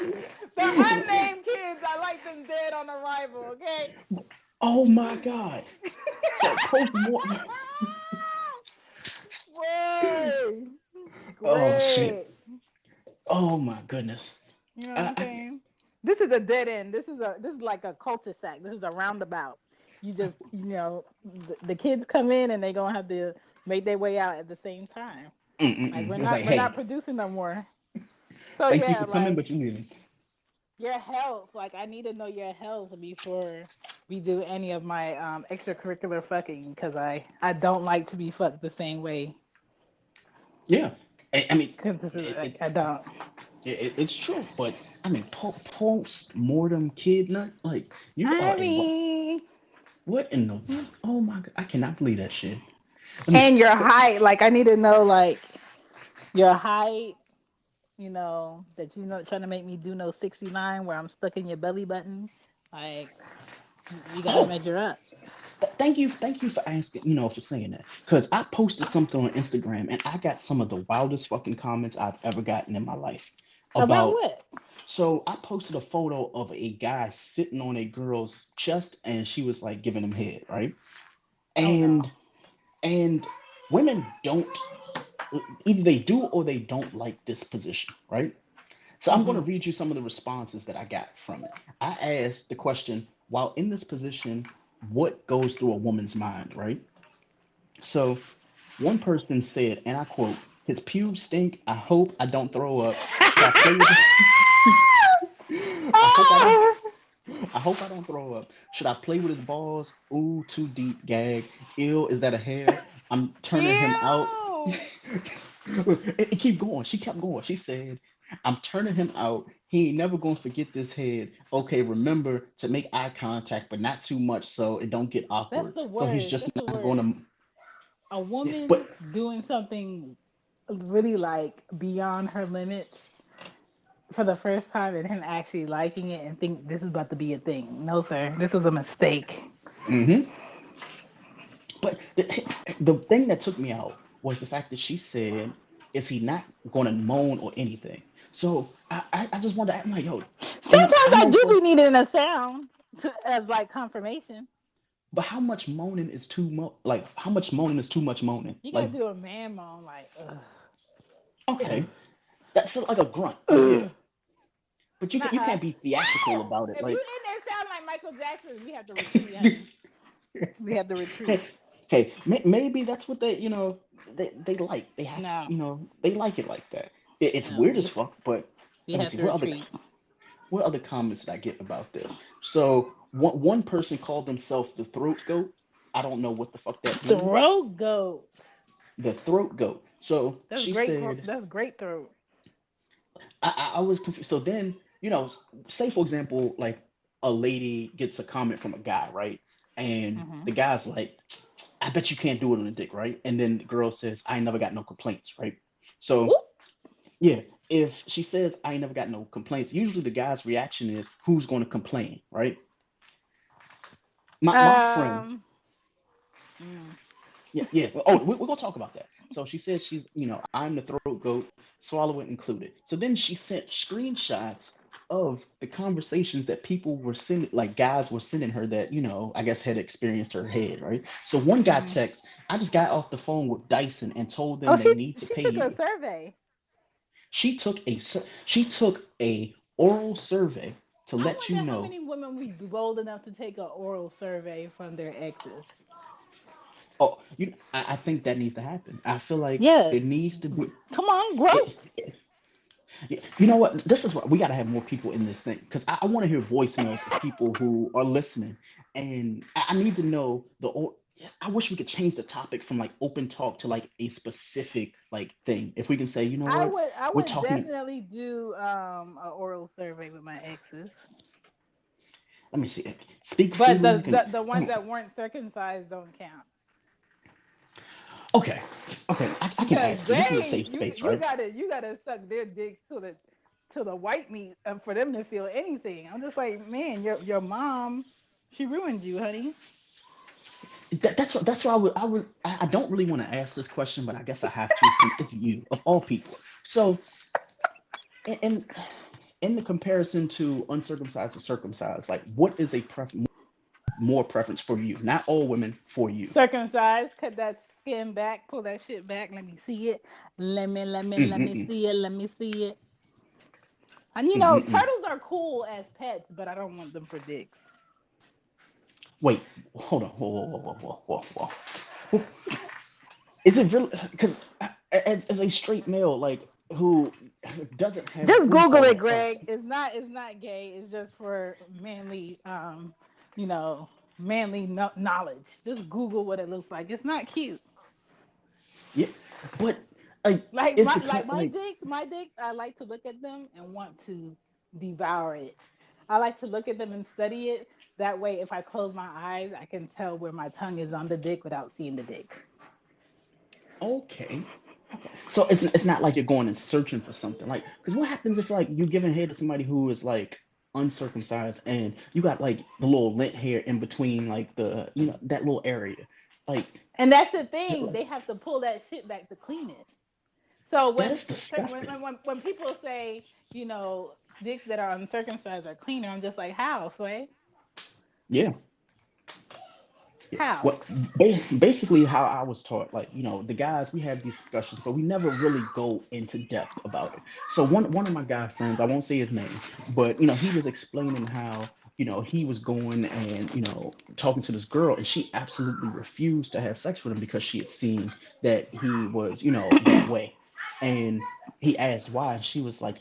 Speaker 2: The unnamed kids, I like them dead on arrival. Okay.
Speaker 4: Oh my God! So post-mortem.
Speaker 2: Way
Speaker 4: Oh shit!
Speaker 2: great.
Speaker 4: Oh my goodness!
Speaker 2: You know what I'm
Speaker 4: I
Speaker 2: saying? This is a dead end. This is like a cul-de-sac. This is a roundabout. You just the kids come in and they gonna have to make their way out at the same time. Like
Speaker 4: It was like,
Speaker 2: we're not
Speaker 4: hey,
Speaker 2: producing no more. So
Speaker 4: thank you
Speaker 2: yeah,
Speaker 4: for coming,
Speaker 2: like
Speaker 4: but you leaving.
Speaker 2: your health. Like I need to know your health before we do any of my extracurricular fucking because I don't like to be fucked the same way.
Speaker 4: Yeah, I mean,
Speaker 2: Cause this is
Speaker 4: it,
Speaker 2: like
Speaker 4: it,
Speaker 2: I don't.
Speaker 4: it's true, but I mean, post-mortem kid nut, like you
Speaker 2: I
Speaker 4: are a
Speaker 2: mean,
Speaker 4: what in the? Oh my God, I cannot believe that shit. Let me
Speaker 2: and
Speaker 4: see.
Speaker 2: your height. Like I need to know like your height. That trying to make me do no 69 where I'm stuck in your belly button. Like we gotta
Speaker 4: Oh,
Speaker 2: measure up.
Speaker 4: thank you for asking, for saying that. Because I posted something on Instagram and I got some of the wildest fucking comments I've ever gotten in my life
Speaker 2: About
Speaker 4: about.
Speaker 2: what?
Speaker 4: So I posted a photo of a guy sitting on a girl's chest and she was like giving him head, right?
Speaker 2: Oh no.
Speaker 4: And and women don't either they do or they don't like this position, right? So I'm going to
Speaker 2: Mhm.
Speaker 4: read you some of the responses that I got from it. I asked the question, while in this position, what goes through a woman's mind, right? So one person said, and I quote, his pubes stink. I hope I don't throw up. Should I play with I hope I don't I hope I don't throw up. Should I play with his balls? Ooh, too deep gag. Ew, is that a hair? I'm turning him out.
Speaker 2: Ew.
Speaker 4: It keep going. She kept going. She said, I'm turning him out. He ain't never gonna forget this head. Okay, remember to make eye contact, but not too much so it don't get
Speaker 2: That's
Speaker 4: awkward.
Speaker 2: the
Speaker 4: So he's
Speaker 2: worst.
Speaker 4: just
Speaker 2: That's the
Speaker 4: not
Speaker 2: worst.
Speaker 4: gonna
Speaker 2: A woman
Speaker 4: but
Speaker 2: doing something really like beyond her limits for the first time and him actually liking it and think this is about to be a thing. No, sir. This was a mistake.
Speaker 4: hmm but the thing that took me out was the fact that she said, is he not gonna moan or anything? So I just wanted to ask, I'm like, yo, and
Speaker 2: Sometimes
Speaker 4: I
Speaker 2: I
Speaker 4: know
Speaker 2: do
Speaker 4: for
Speaker 2: be needing a sound as like confirmation.
Speaker 4: but how much moaning is like how much moaning is too much moaning?
Speaker 2: You gotta
Speaker 4: Like,
Speaker 2: do a man moan like ugh,
Speaker 4: okay, that's like a grunt. Like, yeah.
Speaker 2: ugh.
Speaker 4: But you
Speaker 2: Nuh-uh.
Speaker 4: can't be theatrical
Speaker 2: Ah!
Speaker 4: about it.
Speaker 2: If you
Speaker 4: Like,
Speaker 2: in there sound like Michael Jackson, we have to retreat, honey. We have to retreat.
Speaker 4: hey, hey, maybe that's what they like. They have to,
Speaker 2: No,
Speaker 4: they like it like that. It's
Speaker 2: no,
Speaker 4: weird as fuck. But
Speaker 2: we
Speaker 4: let me
Speaker 2: have
Speaker 4: see
Speaker 2: to
Speaker 4: what other
Speaker 2: retreat.
Speaker 4: comments did I get about this. So one person called themselves the throat goat. I don't know what the fuck that means.
Speaker 2: Throat goat.
Speaker 4: The throat goat. So
Speaker 2: That's
Speaker 4: she
Speaker 2: great.
Speaker 4: said,
Speaker 2: That's great throat.
Speaker 4: I was confused. So then, say for example, like a lady gets a comment from a guy, right? And
Speaker 2: Hmm.
Speaker 4: the guy's like, I bet you can't do it on a dick, right? And then the girl says, I ain't never got no complaints, right? So yeah, if she says I ain't never got no complaints, usually the guy's reaction is who's going to complain, right? my friend.
Speaker 2: Um, mm.
Speaker 4: Yeah, yeah. Oh, we're gonna talk about that. So she said she's, I'm the throat goat, swallow it included. So then she sent screenshots of the conversations that people were sending, like guys were sending her that, I guess had experienced her head, right? So one guy
Speaker 2: Mm.
Speaker 4: texts, I just got off the phone with Dyson and told them
Speaker 2: Oh,
Speaker 4: they need to
Speaker 2: she
Speaker 4: pay
Speaker 2: took a
Speaker 4: you.
Speaker 2: survey.
Speaker 4: She took a oral survey to
Speaker 2: I
Speaker 4: let you
Speaker 2: wonder how
Speaker 4: know.
Speaker 2: many women would be bold enough to take an oral survey from their exes.
Speaker 4: Oh, I think that needs to happen. I feel like
Speaker 2: Yeah,
Speaker 4: it needs to be.
Speaker 2: come on, growth.
Speaker 4: It, Yeah, you know what? This is what we got to have more people in this thing because I want to hear voicemails of people who are listening, and I need to know I wish we could change the topic from like open talk to like a specific like thing. If we can say, you know what,
Speaker 2: I
Speaker 4: we're
Speaker 2: would
Speaker 4: talking.
Speaker 2: definitely do a oral survey with my exes.
Speaker 4: Let me see. Speak
Speaker 2: But
Speaker 4: freely. You can.
Speaker 2: the ones that weren't circumcised don't count.
Speaker 4: Okay, okay. I can
Speaker 2: Because
Speaker 4: ask you. This is a
Speaker 2: they
Speaker 4: safe space,
Speaker 2: you
Speaker 4: right?
Speaker 2: gotta suck their dicks to the white meat for them to feel anything. I'm just like, man, your mom, she ruined you, honey.
Speaker 4: That's why I don't really want to ask this question, but I guess I have to since it's you of all people. So, and in the comparison to uncircumcised and circumcised, like what is a more preference for you? Not all women, for you.
Speaker 2: Circumcised, cut that skin back, pull that shit back. Let me see it. Let me
Speaker 4: Mm-mm-mm.
Speaker 2: see it. Let me see it. And
Speaker 4: Mm-mm-mm.
Speaker 2: turtles are cool as pets, but I don't want them for dicks.
Speaker 4: Wait, hold on. Whoa, whoa, whoa, whoa, whoa, whoa, whoa. Is it really? Because as a straight male, like who doesn't have
Speaker 2: Just
Speaker 4: what do you
Speaker 2: Google
Speaker 4: call
Speaker 2: it,
Speaker 4: that?
Speaker 2: Greg. It's not gay. It's just for manly, you know, manly knowledge. Just Google what it looks like. It's not cute.
Speaker 4: Yeah, but like,
Speaker 2: Like
Speaker 4: is the like
Speaker 2: my dicks. I like to look at them and want to devour it. I like to look at them and study it. That way, if I close my eyes, I can tell where my tongue is on the dick without seeing the dick.
Speaker 4: okay? So it's not like you're going and searching for something. Like, because what happens if like you're giving head to somebody who is like uncircumcised and you got like the little lint hair in between like the that little area, like
Speaker 2: And that's the thing.
Speaker 4: like
Speaker 2: They have to pull that shit back to clean it. So
Speaker 4: that is disgusting.
Speaker 2: when people say, dicks that are uncircumcised are cleaner, I'm just like, how, Sway?
Speaker 4: Yeah. Yeah.
Speaker 2: How?
Speaker 4: Well, basically how I was taught, like, the guys, we have these discussions, but we never really go into depth about it. So one of my guy friends, I won't say his name, but he was explaining how, he was going and, talking to this girl, and she absolutely refused to have sex with him because she had seen that he was, that way. And he asked why, and she was like,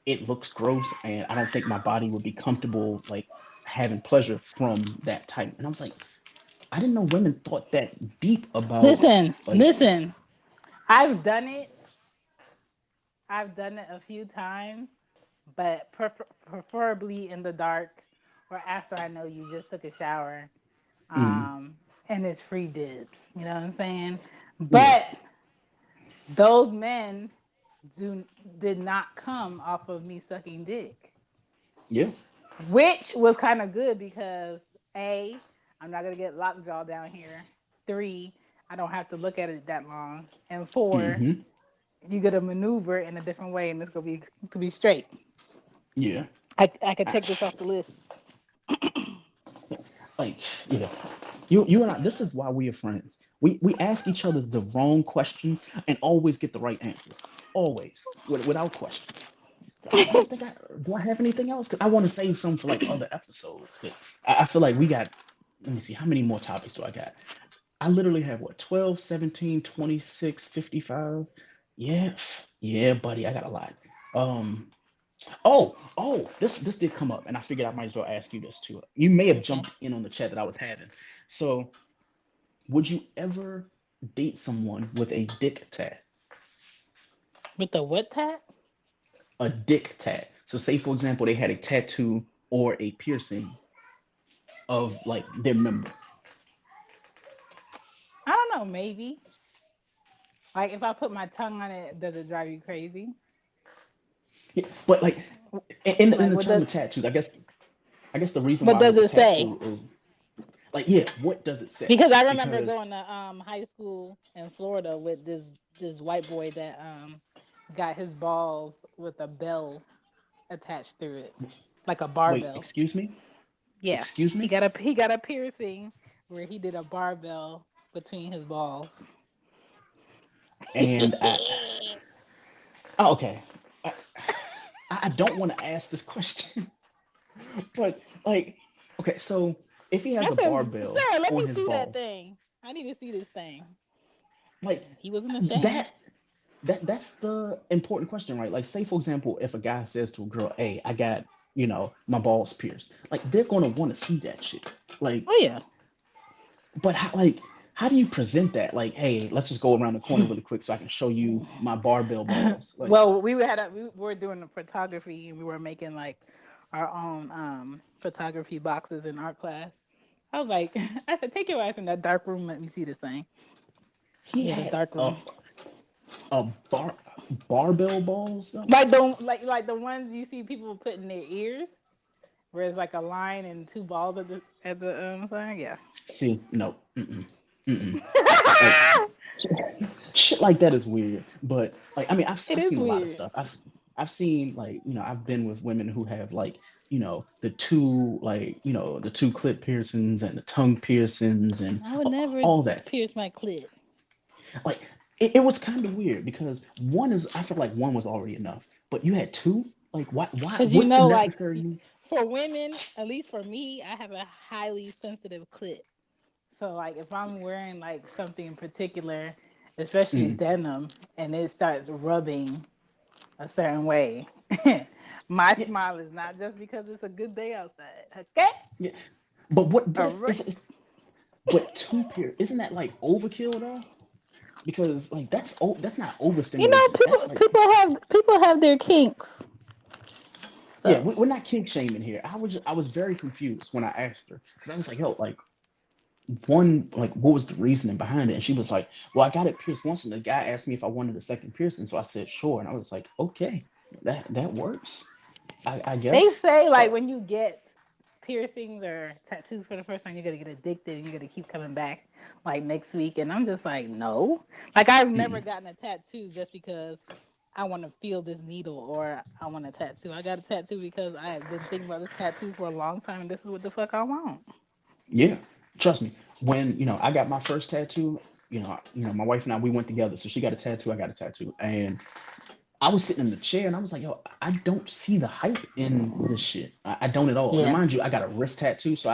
Speaker 4: it looks gross, and I don't think my body would be comfortable like having pleasure from that type. And I was like, I didn't know women thought that deep about like.
Speaker 2: Listen. I've done it. I've done it a few times, but preferably in the dark or after I know you just took a shower.
Speaker 4: Mm,
Speaker 2: Um, and it's free dibs. You know what I'm saying?
Speaker 4: yeah,
Speaker 2: But those men do did not come off of me sucking dick,
Speaker 4: yeah,
Speaker 2: which was kind of good because A, I'm not gonna get lockjaw down here. Three, I don't have to look at it that long. And four,
Speaker 4: hmm,
Speaker 2: you get to maneuver in a different way, and it's gonna be to be straight.
Speaker 4: yeah.
Speaker 2: I could
Speaker 4: I,
Speaker 2: check this off the list.
Speaker 4: like, yeah, you and I. This is why we are friends. We ask each other the wrong questions and always get the right answers. Always, without question. So I don't think I do. I have anything else? Because I want to save some for like other episodes. But I feel like we got. Let me see. How many more topics do I got? I literally have what 12, 17, 26, 55. Yeah, yeah, buddy. I got a lot. Um, oh, this did come up, and I figured I might as well ask you this too. You may have
Speaker 2: Okay.
Speaker 4: jumped in on the chat that I was having. So, would you ever date someone with a dick tat?
Speaker 2: With the what tat?
Speaker 4: A dick tat. So, say for example, they had a tattoo or a piercing of like their member.
Speaker 2: I don't know. Maybe. Like if I put my tongue on it, does it drive you crazy?
Speaker 4: Yeah, but like in
Speaker 2: Like
Speaker 4: the
Speaker 2: what
Speaker 4: term
Speaker 2: does
Speaker 4: of tattoos, I guess the reason
Speaker 2: what
Speaker 4: why
Speaker 2: does
Speaker 4: with the
Speaker 2: it say?
Speaker 4: tattoo is
Speaker 1: Like, yeah, what does it say?
Speaker 2: Because I remember
Speaker 1: Because
Speaker 2: going to high school in Florida with this white boy that got his balls with a bell attached through it, like a
Speaker 1: wait,
Speaker 2: barbell.
Speaker 1: excuse me,
Speaker 2: Yeah,
Speaker 1: excuse me,
Speaker 2: he got a piercing where he did a barbell between his balls.
Speaker 1: and oh, okay, I, I don't want to ask this question, but like, okay, so if he has
Speaker 2: I
Speaker 1: a
Speaker 2: said,
Speaker 1: barbell
Speaker 2: "Sir, let
Speaker 1: on
Speaker 2: me
Speaker 1: his
Speaker 2: see that
Speaker 1: balls,
Speaker 2: thing. I need to see this thing."
Speaker 1: like
Speaker 2: And he wasn't ashamed.
Speaker 1: that that's the important question, right? Like, say for example, if a guy says to a girl, "Hey, I got my balls pierced," like they're gonna want to see that shit. Like,
Speaker 2: Oh yeah.
Speaker 1: but how do you present that? Like, hey, let's just go around the corner really quick so I can show you my barbell balls. Like,
Speaker 2: Well, we were doing photography and we were making like our own photography boxes in art class. I was like, I said, take your ass in that dark room. Let me see this thing.
Speaker 1: he
Speaker 2: We had a
Speaker 1: had
Speaker 2: dark room,
Speaker 1: a barbell balls though.
Speaker 2: like the ones you see people put in their ears, where it's like a line and two balls at the sign. Yeah.
Speaker 1: See, no, mm-mm. Like shit like that is weird. But like, I mean,
Speaker 2: It
Speaker 1: I've
Speaker 2: is
Speaker 1: seen a lot of
Speaker 2: weird.
Speaker 1: stuff. I've seen like I've been with women who have like the two the two clit piercings and the tongue piercings and
Speaker 2: I would never
Speaker 1: all that.
Speaker 2: pierce my clit.
Speaker 1: Like it was kind of weird because I feel like one was already enough, but you had two. Like why
Speaker 2: Cause
Speaker 1: what's the
Speaker 2: like
Speaker 1: necessary need?
Speaker 2: for women, at least for me, I have a highly sensitive clit. So like if I'm wearing like something in particular, especially
Speaker 1: Mm,
Speaker 2: denim, and it starts rubbing a certain way, my
Speaker 1: yeah,
Speaker 2: smile is not just because it's a good day outside. Okay?
Speaker 1: yeah. But what
Speaker 2: All
Speaker 1: if
Speaker 2: right.
Speaker 1: but two pair isn't that like overkill though? Because like that's not
Speaker 2: You know,
Speaker 1: overstimulation. That's like
Speaker 2: people have their kinks.
Speaker 1: yeah,
Speaker 2: So
Speaker 1: we're not kink shaming here. I was very confused when I asked her because I was like, yo, like one like what was the reasoning behind it? And she was like, well, I got it pierced once, and the guy asked me if I wanted a second piercing, so I said sure, and I was like, okay, that works, I
Speaker 2: they
Speaker 1: guess.
Speaker 2: say
Speaker 1: Uh,
Speaker 2: like when you get piercings or tattoos for the first time, you're gonna get addicted and you're gonna keep coming back like next week. And I'm just like, no. Like I've never
Speaker 1: mm,
Speaker 2: gotten a tattoo just because I want to feel this needle or I want a tattoo. I got a tattoo because I have been thinking about this tattoo for a long time and this is what the fuck I want.
Speaker 1: yeah, trust me. When I got my first tattoo, my wife and I we went together, so she got a tattoo, I got a tattoo, and I was sitting in the chair and I was like, yo, I don't see the hype in this shit. I don't at all. Now,
Speaker 2: Yeah.
Speaker 1: mind you, I got a wrist tattoo, so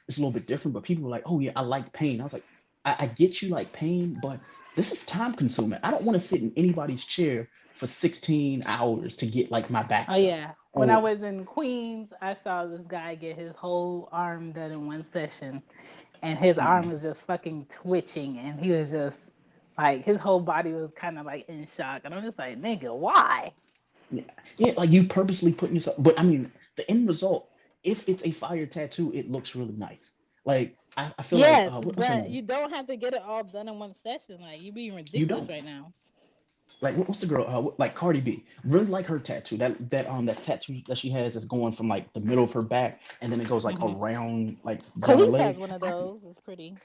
Speaker 1: it's a little bit different. But people were like, oh yeah, I like pain. I was like, I get you like pain, but this is time consuming. I don't want to sit in anybody's chair for 16 hours to get like my
Speaker 2: Oh
Speaker 1: back done.
Speaker 2: yeah. When I
Speaker 1: Oh,
Speaker 2: was in Queens, I saw this guy get his whole arm done in one session, and his arm
Speaker 1: mm-mm.
Speaker 2: was just fucking twitching, and he was just like his whole body was kind of like in shock, and I'm just like, nigga, why?
Speaker 1: Yeah, yeah, like you purposely putting yourself. But I mean, the end result, if it's a fire tattoo, it looks really nice. Like I feel like
Speaker 2: Yes,
Speaker 1: what's her
Speaker 2: but
Speaker 1: name?
Speaker 2: you don't have to get it all done in one session. Like you being
Speaker 1: You
Speaker 2: ridiculous
Speaker 1: don't.
Speaker 2: right now.
Speaker 1: Like what's the girl? Like Cardi B. Really like her tattoo. That tattoo that she has is going from like the middle of her back, and then it goes like
Speaker 2: Hmm.
Speaker 1: around like down her
Speaker 2: Khalees has
Speaker 1: leg.
Speaker 2: one of those. It's pretty.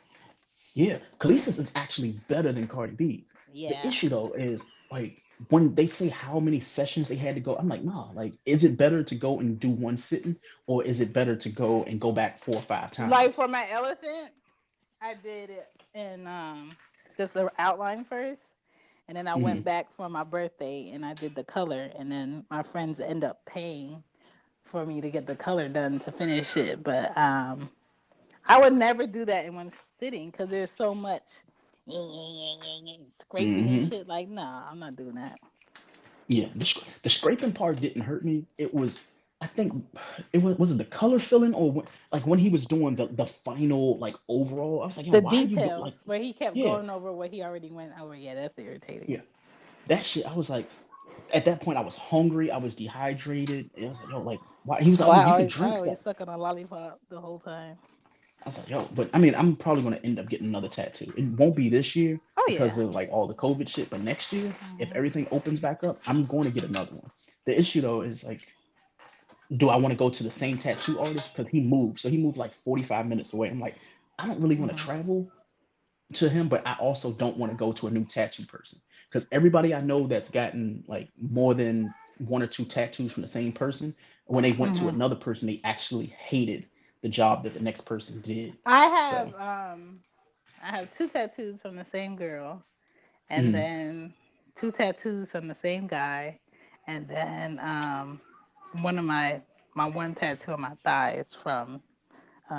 Speaker 1: Yeah, Khaleesi's is actually better than Cardi B. The
Speaker 2: Yeah.
Speaker 1: issue though is like when they say how many sessions they had to go, I'm like, nah. Like, is it better to go and do one sitting, or is it better to go and go back 4 or 5 times?
Speaker 2: Like for my elephant, I did it in just the outline first, and then I went
Speaker 1: Hmm.
Speaker 2: back for my birthday and I did the color, and then my friends end up paying for me to get the color done to finish it. But I would never do that in one sitting because there's so much scraping and
Speaker 1: Hmm.
Speaker 2: shit. Like, nah, I'm not doing that.
Speaker 1: Yeah, the scraping part didn't hurt me. It was, I think, was it the color filling or like when he was doing the final like overall? I was like, yo,
Speaker 2: The
Speaker 1: why are you doing
Speaker 2: details
Speaker 1: like,
Speaker 2: where he kept
Speaker 1: yeah,
Speaker 2: going over what he already went over. Yeah, that's irritating.
Speaker 1: yeah, that shit. I was like, at that point, I was hungry. I was dehydrated. And I was like, yo, like, why? He was like,
Speaker 2: Oh,
Speaker 1: oh, you can
Speaker 2: I
Speaker 1: drink
Speaker 2: always
Speaker 1: something.
Speaker 2: suck on a lollipop the whole time.
Speaker 1: I was like, yo, but I mean, I'm probably gonna end up getting another tattoo. It won't be this year
Speaker 2: Oh
Speaker 1: because
Speaker 2: yeah.
Speaker 1: of like all the COVID shit, but next year, if
Speaker 2: Hmm.
Speaker 1: everything opens back up, I'm going to get another one. The issue though is like, do I want to go to the same tattoo artist because he moved? So he moved like 45 minutes away. I'm like,
Speaker 4: I don't really want to
Speaker 2: Mhm.
Speaker 4: travel to him, but I also don't want to go to a new tattoo person because everybody I know that's gotten like more than one or two tattoos from the same person, when they went to
Speaker 2: Mhm.
Speaker 4: another person, they actually hated the job that the next person did.
Speaker 2: I
Speaker 4: So,
Speaker 2: have I have two tattoos from the same girl, and
Speaker 4: mm,
Speaker 2: then two tattoos from the same guy, and then one of my one tattoo on my thigh is from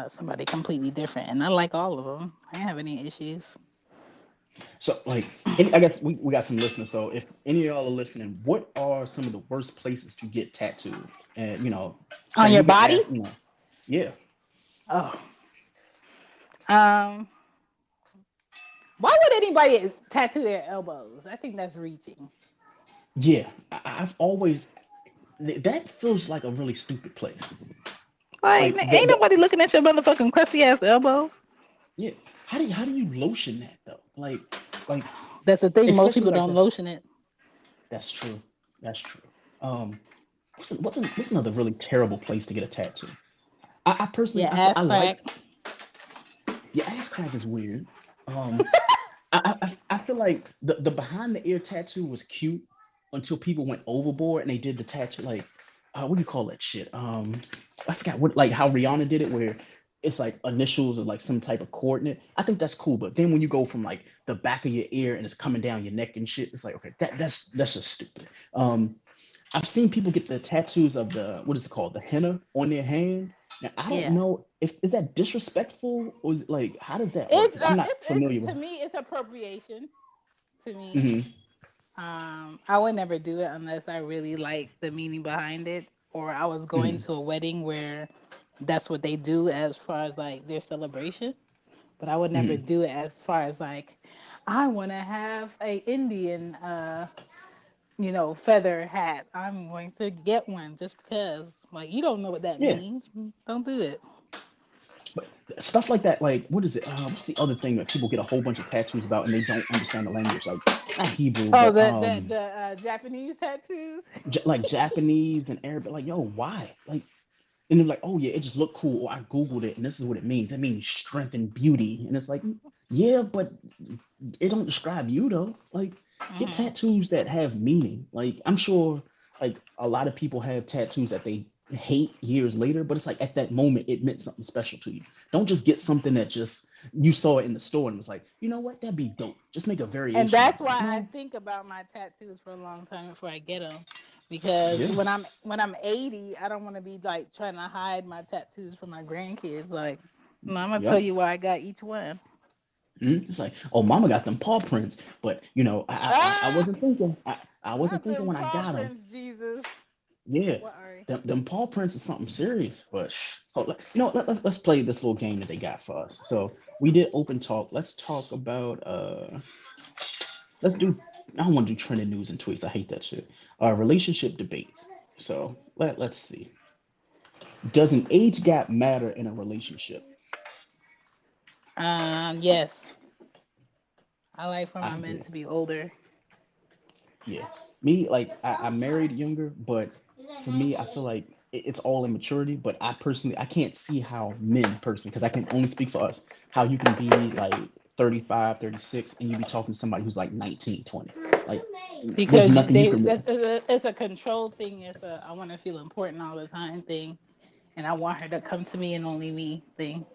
Speaker 2: somebody completely different, and I like all of them. I didn't have any issues.
Speaker 4: so like, I guess we got some listeners. So if any of y'all are listening, what are some of the worst places to get tattooed? And
Speaker 2: On
Speaker 4: and
Speaker 2: your
Speaker 4: you can
Speaker 2: body?
Speaker 4: ask, yeah,
Speaker 2: Oh, um, why would anybody tattoo their elbows? I think that's reaching.
Speaker 4: yeah. I've always that feels like a really stupid place.
Speaker 2: Like,
Speaker 4: Like
Speaker 2: ain't nobody looking at your motherfucking crusty ass elbow.
Speaker 4: yeah. How do you lotion that though? Like
Speaker 2: That's the thing. Most
Speaker 4: especially
Speaker 2: people
Speaker 4: like
Speaker 2: don't
Speaker 4: that.
Speaker 2: lotion it.
Speaker 4: That's true. That's true. Um, what's another really terrible place to get a tattoo? I personally
Speaker 2: Yeah, ass
Speaker 4: I like
Speaker 2: crack.
Speaker 4: your ass crack is weird. Um, I feel like the behind the ear tattoo was cute until people went overboard and they did the tattoo like what do you call that shit? I forgot what like how Rihanna did it where it's like initials or like some type of coordinate. I think that's cool, but then when you go from like the back of your ear and it's coming down your neck and shit, it's like okay, that's just stupid. Um, I've seen people get the tattoos of the what is it called, the henna on their hand. Now I don't
Speaker 2: Yeah.
Speaker 4: know if is that disrespectful or is it like how does that work? Because I'm not familiar
Speaker 2: It's
Speaker 4: with.
Speaker 2: to me it's appropriation to me.
Speaker 4: Hmm.
Speaker 2: I would never do it unless I really like the meaning behind it, or I was going
Speaker 4: Hmm.
Speaker 2: to a wedding where that's what they do as far as like their celebration. But I would never
Speaker 4: Hmm.
Speaker 2: do it as far as like I want to have a Indian, feather hat. I'm going to get one just because. Like you don't know what that
Speaker 4: Yeah,
Speaker 2: means. Don't do it.
Speaker 4: but stuff like that, like what is it? What's the other thing that people get a whole bunch of tattoos about and they don't understand the language? Like not Hebrew,
Speaker 2: Oh,
Speaker 4: but
Speaker 2: the Japanese tattoos.
Speaker 4: Like Japanese and Arabic. Like yo, why? Like and they're like, oh yeah, it just looked cool. Or I googled it and this is what it means. It means strength and beauty. And it's like, yeah, but it don't describe you though. Like, get
Speaker 2: Hmm.
Speaker 4: tattoos that have meaning. Like, I'm sure like a lot of people have tattoos that they hate years later, but it's like at that moment it meant something special to you. Don't just get something that just you saw it in the store and was like, you know what, that'd be dope. Just make a
Speaker 2: And
Speaker 4: variation
Speaker 2: that's
Speaker 4: of it.
Speaker 2: why I
Speaker 4: No,
Speaker 2: think about my tattoos for a long time before I get them, because
Speaker 4: yeah,
Speaker 2: when I'm 80, I don't want to be like trying to hide my tattoos from my grandkids. Like, no, I'm gonna tell
Speaker 4: yep.
Speaker 2: you why I got each one.
Speaker 4: It's like, oh, mama got them paw prints, but I
Speaker 2: Ah,
Speaker 4: wasn't thinking. I wasn't
Speaker 2: not
Speaker 4: thinking
Speaker 2: them
Speaker 4: when I
Speaker 2: paw
Speaker 4: got them.
Speaker 2: prints, Jesus.
Speaker 4: Yeah,
Speaker 2: What are?
Speaker 4: them paw prints is something serious. But let's play this little game that they got for us. So we did open talk. Let's talk about let's do. I don't want to do trending news and tweets. I hate that shit. Relationship debates. So let's see. Does an age gap matter in a relationship?
Speaker 2: Yes, I like for
Speaker 4: I
Speaker 2: my men
Speaker 4: agree.
Speaker 2: to be older.
Speaker 4: Yeah. Me, like I married younger, but for me, I feel like it's all immaturity. But I personally, I can't see how men personally, because I can only speak for us, how you can be like 35, 36, and you be talking to somebody who's like 19, 20. Like there's
Speaker 2: Because
Speaker 4: nothing you can really.
Speaker 2: it's a control thing. It's a I want to feel important all the time thing, and I want her to come to me and only me thing.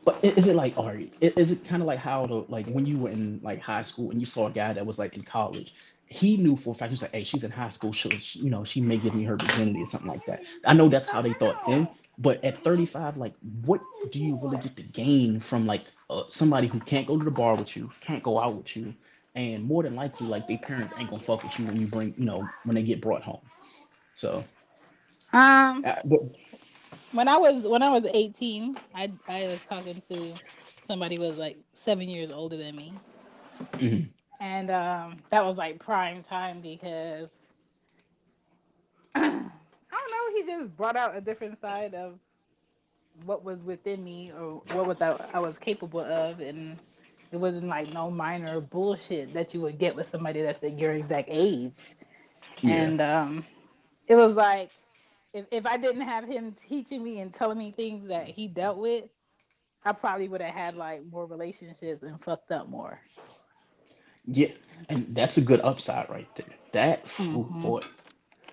Speaker 4: But is it like, all right, is it kind of like how the like when you were in like high school and you saw a guy that was like in college, he knew for a fact he was like, hey, she's in high school, she may give me her virginity or something like that. I know that's how they thought then, but at 35, like, what do you really get to gain from like somebody who can't go to the bar with you, can't go out with you, and more than likely, like, their parents ain't gonna fuck with you when you bring, when they get brought home. So,
Speaker 2: Um,
Speaker 4: but
Speaker 2: when I was 18, I was talking to somebody who was like 7 years older than me,
Speaker 4: mhm,
Speaker 2: and that was like prime time because I don't know, he just brought out a different side of what was within me or what was I was capable of, and it wasn't like no minor bullshit that you would get with somebody that's at your exact age,
Speaker 4: yeah,
Speaker 2: and it was like if I didn't have him teaching me and telling me things that he dealt with, I probably would have had like more relationships and fucked up more.
Speaker 1: Yeah, and that's a good upside right there. That, oh
Speaker 2: Hmm.
Speaker 1: boy,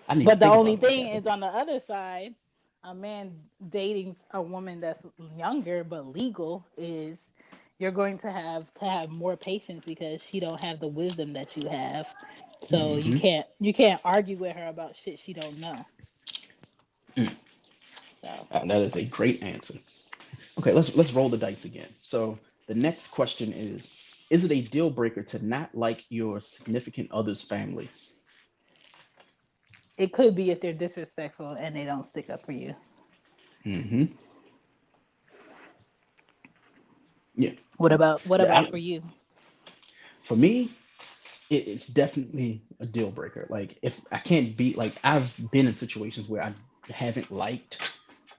Speaker 1: I didn't even
Speaker 2: But the
Speaker 1: think
Speaker 2: only
Speaker 1: about it like
Speaker 2: thing
Speaker 1: that.
Speaker 2: is, on the other side, a man dating a woman that's younger but legal is you're going to have more patience because she don't have the wisdom that you have. So
Speaker 1: Hmm.
Speaker 2: you can't argue with her about shit she don't know. So
Speaker 1: That is a great answer. Okay, let's roll the dice again. So the next question is it a deal breaker to not like your significant other's family?
Speaker 2: it could be if they're disrespectful and they don't stick up for you.
Speaker 1: Hmm. Yeah.
Speaker 2: What about for you?
Speaker 1: For me, it's definitely a deal breaker. Like if I can't be like I've been in situations where I haven't liked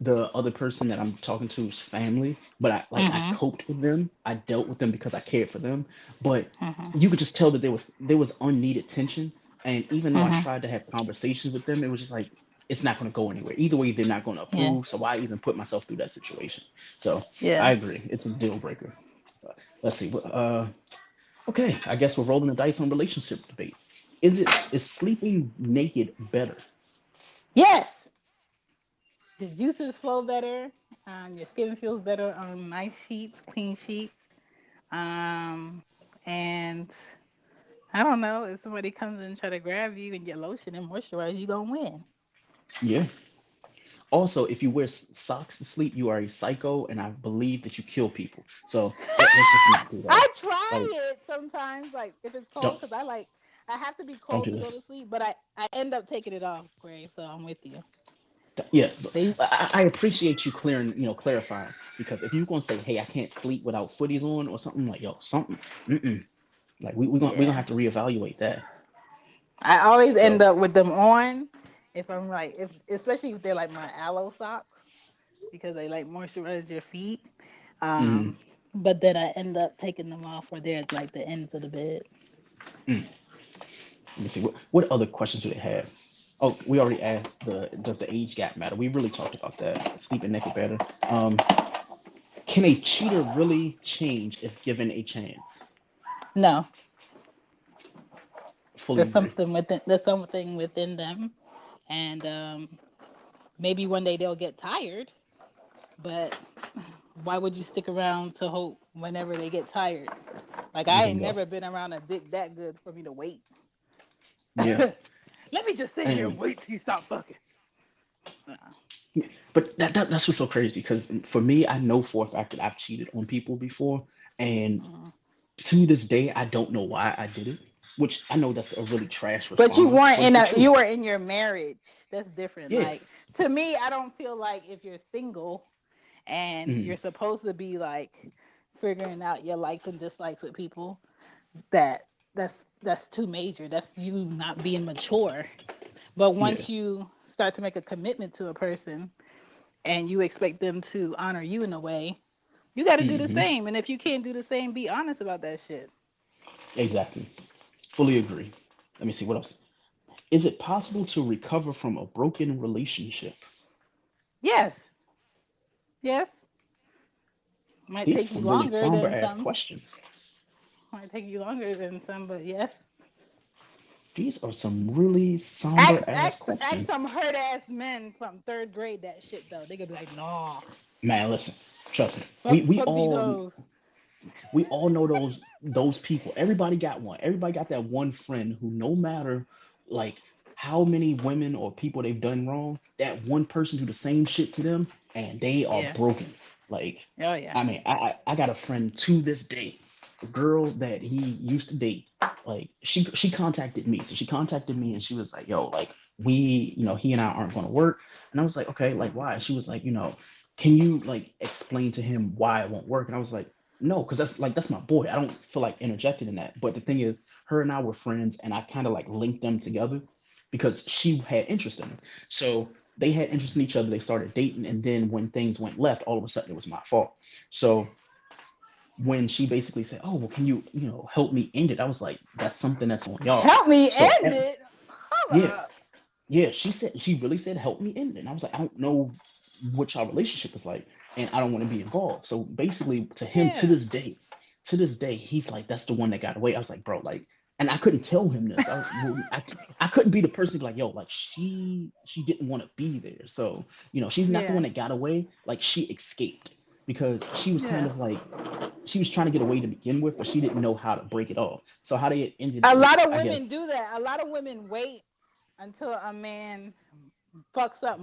Speaker 1: the other person that I'm talking to's family, but I
Speaker 2: Mhm.
Speaker 1: coped with them. I dealt with them because I cared for them. But
Speaker 2: Mhm.
Speaker 1: you could just tell that there was unneeded tension. And even though I
Speaker 2: Mhm.
Speaker 1: tried to have conversations with them, it was just like it's not going to go anywhere. Either way, they're not going to
Speaker 2: Yeah.
Speaker 1: approve. So why even put myself through that situation? So I
Speaker 2: Yeah.
Speaker 1: agree, it's a deal breaker. Let's see. Okay, I guess we're rolling the dice on relationship debates. Is sleeping naked better?
Speaker 2: Yes. The juices flow better. Your skin feels better on nice sheets, clean sheets. Um, and I don't know if somebody comes and try to grab you and get lotion and moisturize, you gonna win.
Speaker 1: Yeah. Also, if you wear socks to sleep, you are a psycho, and I believe that you kill people. So let's just not do that.
Speaker 2: I try
Speaker 1: Like,
Speaker 2: it sometimes, like if it's cold,
Speaker 1: don't
Speaker 2: because I have to be
Speaker 1: don't
Speaker 2: cold
Speaker 1: do
Speaker 2: to go
Speaker 1: this.
Speaker 2: to sleep, but I end up taking it off, Gray. So I'm with you.
Speaker 1: Yeah,
Speaker 2: They
Speaker 1: I appreciate you clarifying because if you're gonna say, "Hey, I can't sleep without footies on" or something like, "Yo, something," mm-mm. Like we're gonna
Speaker 2: Yeah.
Speaker 1: have to reevaluate that.
Speaker 2: I always end
Speaker 1: So,
Speaker 2: up with them on if I'm like if especially if they're like my aloe socks because they like moisturize your feet.
Speaker 1: mm,
Speaker 2: Um, but then I end up taking them off where they're like the ends of the bed.
Speaker 1: mm. Let me see what other questions do they have. Oh, we already asked the does the age gap matter? We really talked about that. Sleeping naked better. Can a cheater really change if given a chance?
Speaker 2: No,
Speaker 1: Fully agree.
Speaker 2: there's something within them, and maybe one day they'll get tired. But why would you stick around to hope whenever they get tired? Like I ain't
Speaker 1: Bingo.
Speaker 2: never been around a dick that good for me to wait.
Speaker 1: Yeah.
Speaker 2: Let me just sit here and
Speaker 1: And
Speaker 2: wait till you stop fucking. Uh-uh.
Speaker 1: but that's what's so crazy because for me, I know for a fact that I've cheated on people before, and
Speaker 2: Mhm.
Speaker 1: to this day, I don't know why I did it. Which I know that's a really trash
Speaker 2: But you
Speaker 1: response,
Speaker 2: weren't
Speaker 1: but it's
Speaker 2: in
Speaker 1: the
Speaker 2: a
Speaker 1: truth.
Speaker 2: you were in your marriage. That's different.
Speaker 1: Yeah.
Speaker 2: Like to me, I don't feel like if you're single and
Speaker 1: Mm,
Speaker 2: you're supposed to be like figuring out your likes and dislikes with people, that that's too major. That's you not being mature. But
Speaker 1: yeah.
Speaker 2: once you start to make a commitment to a person and you expect them to honor you in a way, you got to do the
Speaker 1: Hmm.
Speaker 2: same. And if you can't do the same, be honest about that shit.
Speaker 1: Exactly. Fully agree. Let me see what else. Is it possible to recover from a broken relationship?
Speaker 2: Yes, yes. Might
Speaker 1: These are
Speaker 2: take you
Speaker 1: some really
Speaker 2: longer
Speaker 1: somber
Speaker 2: than
Speaker 1: ass
Speaker 2: some.
Speaker 1: questions.
Speaker 2: Might take you longer than some, but yes.
Speaker 1: These are some really somber ass
Speaker 2: Ask
Speaker 1: questions.
Speaker 2: some hurt ass men from third grade that shit though. They gonna be like, nah,
Speaker 1: Man, listen, trust me. We we
Speaker 2: fuck these
Speaker 1: all
Speaker 2: hoes.
Speaker 1: we all know those people. Everybody got one. Everybody got that one friend who no matter like how many women or people they've done wrong, that one person do the same shit to them and they are
Speaker 2: Yeah.
Speaker 1: broken. Like,
Speaker 2: Oh yeah.
Speaker 1: I mean, I got a friend to this day, a girl that he used to date. Like she contacted me. So she contacted me and she was like, yo, like he and I aren't gonna work. And I was like, okay, like why? She was like, can you like explain to him why it won't work? And I was like, no, because that's my boy. I don't feel like interjected in that. But the thing is, her and I were friends, and I kind of like linked them together because she had interest in him. So they had interest in each other. They started dating, and then when things went left, all of a sudden it was my fault. So when she basically said, "Oh, well, can you help me end it?" I was like, "That's something that's on y'all."
Speaker 2: Help me
Speaker 1: So
Speaker 2: end it. Hold
Speaker 1: yeah,
Speaker 2: up.
Speaker 1: yeah, she really said, "Help me end it." And I was like, "I don't know."
Speaker 4: what our relationship is like, and I don't want to be involved. So basically, to him,
Speaker 2: Yeah.
Speaker 4: to this day, he's like, that's the one that got away. I was like, bro, like, and I couldn't tell him this. I couldn't be the person to be like, yo, like she didn't want to be there. So, she's not the
Speaker 2: Yeah.
Speaker 4: one that got away. Like she escaped because she was kind
Speaker 2: Yeah.
Speaker 4: of like she was trying to get away to begin with, but she didn't know how to break it off. So how they ended
Speaker 2: A
Speaker 4: it,
Speaker 2: lot of
Speaker 4: I
Speaker 2: women
Speaker 4: guess.
Speaker 2: do that. A lot of women wait until a man fucks up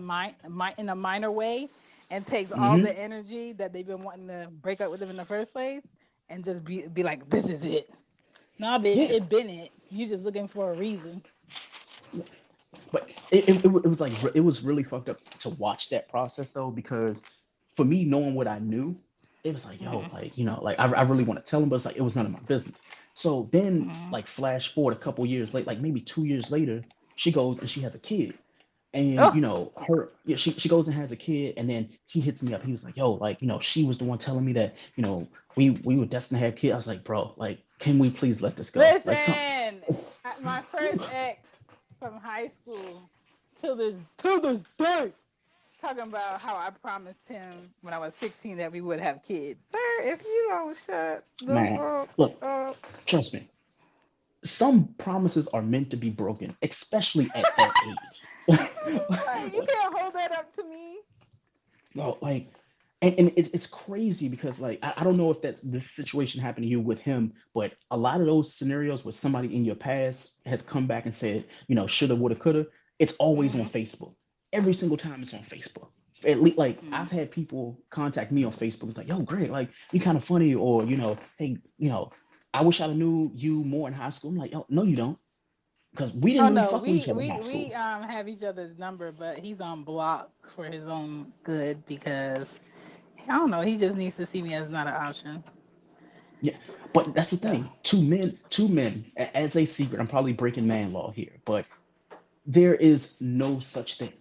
Speaker 2: in a minor way and takes all
Speaker 4: Hmm.
Speaker 2: the energy that they've been wanting to break up with them in the first place and just be like, this is it. Nah, bitch,
Speaker 4: Yeah,
Speaker 2: it been it. You just looking for a reason.
Speaker 4: but it was like it was really fucked up to watch that process though, because for me knowing what I knew, it was like, yo,
Speaker 2: Mhm.
Speaker 4: like, I really want to tell him, but it's like it was none of my business. So then,
Speaker 2: Mhm.
Speaker 4: like, flash forward a couple years late, like maybe 2 years later, she goes and she has a kid. And
Speaker 2: Oh,
Speaker 4: she goes and has a kid, and then he hits me up. He was like, yo, like, she was the one telling me that, we were destined to have kids. I was like, bro, like, can we please let this go? Like, some
Speaker 2: listen. My first ex from high school to this day talking about how I promised him when I was 16 that we would have kids. Sir, if you don't shut the
Speaker 4: man,
Speaker 2: fuck
Speaker 4: look,
Speaker 2: up.
Speaker 4: trust me, some promises are meant to be broken, especially at that age.
Speaker 2: Like, you can't hold that up to me.
Speaker 4: No, like, and it's crazy because, like, I don't know if that's this situation happened to you with him, but a lot of those scenarios where somebody in your past has come back and said, shoulda, woulda, coulda, it's always on
Speaker 2: Hmm.
Speaker 4: Facebook. Every single time it's on Facebook. At least, like,
Speaker 2: Hmm.
Speaker 4: I've had people contact me on Facebook. It's like, yo, Greg, like, you kind of funny, or hey, I wish I knew you more in high school. I'm like, yo, no, you don't, because we
Speaker 2: Oh
Speaker 4: didn't really
Speaker 2: no,
Speaker 4: fuck with each
Speaker 2: we
Speaker 4: other in
Speaker 2: we
Speaker 4: high
Speaker 2: we
Speaker 4: school.
Speaker 2: um have each other's number, but he's on block for his own good because I don't know. He just needs to see me as not an option.
Speaker 4: Yeah, but that's the
Speaker 2: So
Speaker 4: thing. Two men, as a secret. I'm probably breaking man law here, but there is no such thing.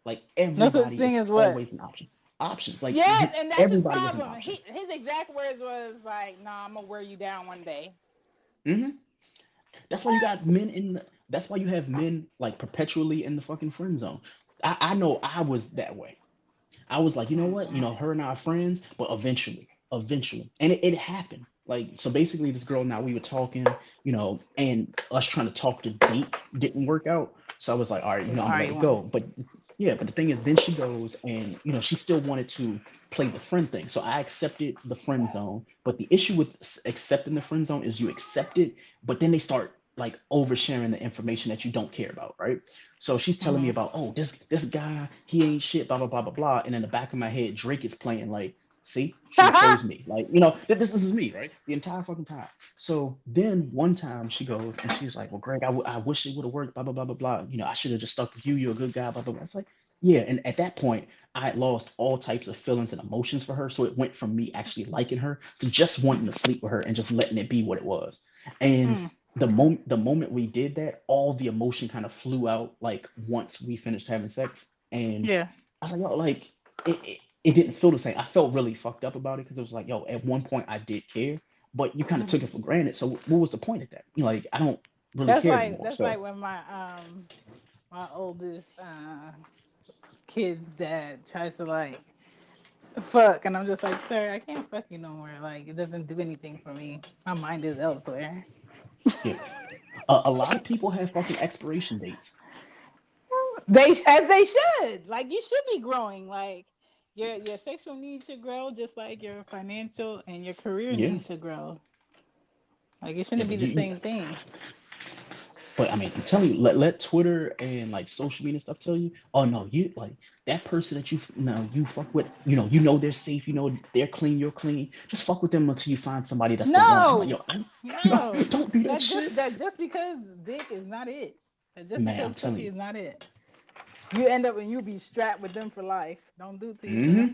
Speaker 4: Like
Speaker 2: no such
Speaker 4: everybody
Speaker 2: thing
Speaker 4: is
Speaker 2: as what.
Speaker 4: always an option. Options. Like
Speaker 2: Yes, and that's his
Speaker 4: everybody is an
Speaker 2: problem.
Speaker 4: option.
Speaker 2: His exact words was like, "Nah, I'm gonna wear you down one day."
Speaker 4: Hmm. That's why you
Speaker 2: What?
Speaker 4: got men in. That's why you have men like perpetually in the fucking friend zone. I know I was that way. I was like, you know what?
Speaker 2: Mm-mm.
Speaker 4: Her and I are friends, but eventually, and it happened. Like, so basically, this girl, now we were talking, and us trying to talk to date didn't work out. So I was like, all right,
Speaker 2: All
Speaker 4: I'm gonna
Speaker 2: right,
Speaker 4: let
Speaker 2: you
Speaker 4: it
Speaker 2: want?
Speaker 4: go. But yeah, but the thing is, then she goes and she still wanted to play the friend thing. So I accepted the friend zone. But the issue with accepting the friend zone is you accept it, but then they start like oversharing the information that you don't care about, right? So she's telling me
Speaker 2: Hmm.
Speaker 4: about, oh, this guy, he ain't shit, blah blah blah blah blah. And in the back of my head, Drake is playing like, see, she chose me. Like, this is me, right? The entire fucking time. So then one time she goes and she's like, well, Greg, I wish it would have worked, blah blah blah blah blah. I should have just stuck with you. You're a good guy, blah blah blah. It's like, yeah. And at that point, I had lost all types of feelings and emotions for her. So it went from me actually liking her to just wanting to sleep with her and just letting it be what it was. And
Speaker 2: Mm.
Speaker 4: the moment we did that, all the emotion kind of flew out. Like once we finished having sex, and
Speaker 2: Yeah.
Speaker 4: I was like, yo, like it didn't feel the same. I felt really fucked up about it because it was like, yo, at one point I did care, but you kind of took
Speaker 2: Hmm.
Speaker 4: it for granted. So what was the point of that? Like I don't really
Speaker 2: That's
Speaker 4: care
Speaker 2: like
Speaker 4: anymore.
Speaker 2: that's
Speaker 4: So
Speaker 2: like when my oldest kid's dad tries to like fuck, and I'm just like, sir, I can't fuck you no more. Like it doesn't do anything for me. My mind is elsewhere.
Speaker 4: yeah, a lot of people have fucking expiration dates.
Speaker 2: They should. Like you should be growing. Like your sexual needs should grow just like your financial and your career
Speaker 4: Yeah,
Speaker 2: needs should grow. Like it
Speaker 4: yeah,
Speaker 2: shouldn't be
Speaker 4: but
Speaker 2: the same thing.
Speaker 4: but I mean, I'm telling you, let Twitter and like social media stuff tell you, oh no, you like that person that you fuck with, they're safe, they're clean, you're clean. Just fuck with them until you find somebody that's the one. I'm like,
Speaker 2: No,
Speaker 4: yo, no,
Speaker 2: no.
Speaker 4: don't do that
Speaker 2: That
Speaker 4: shit,
Speaker 2: just that just because dick is not it. That just
Speaker 4: man.
Speaker 2: because
Speaker 4: I'm telling
Speaker 2: pussy
Speaker 4: you.
Speaker 2: is not it. You end up and you be strapped with them for life. Don't do to yourself.
Speaker 4: Hmm.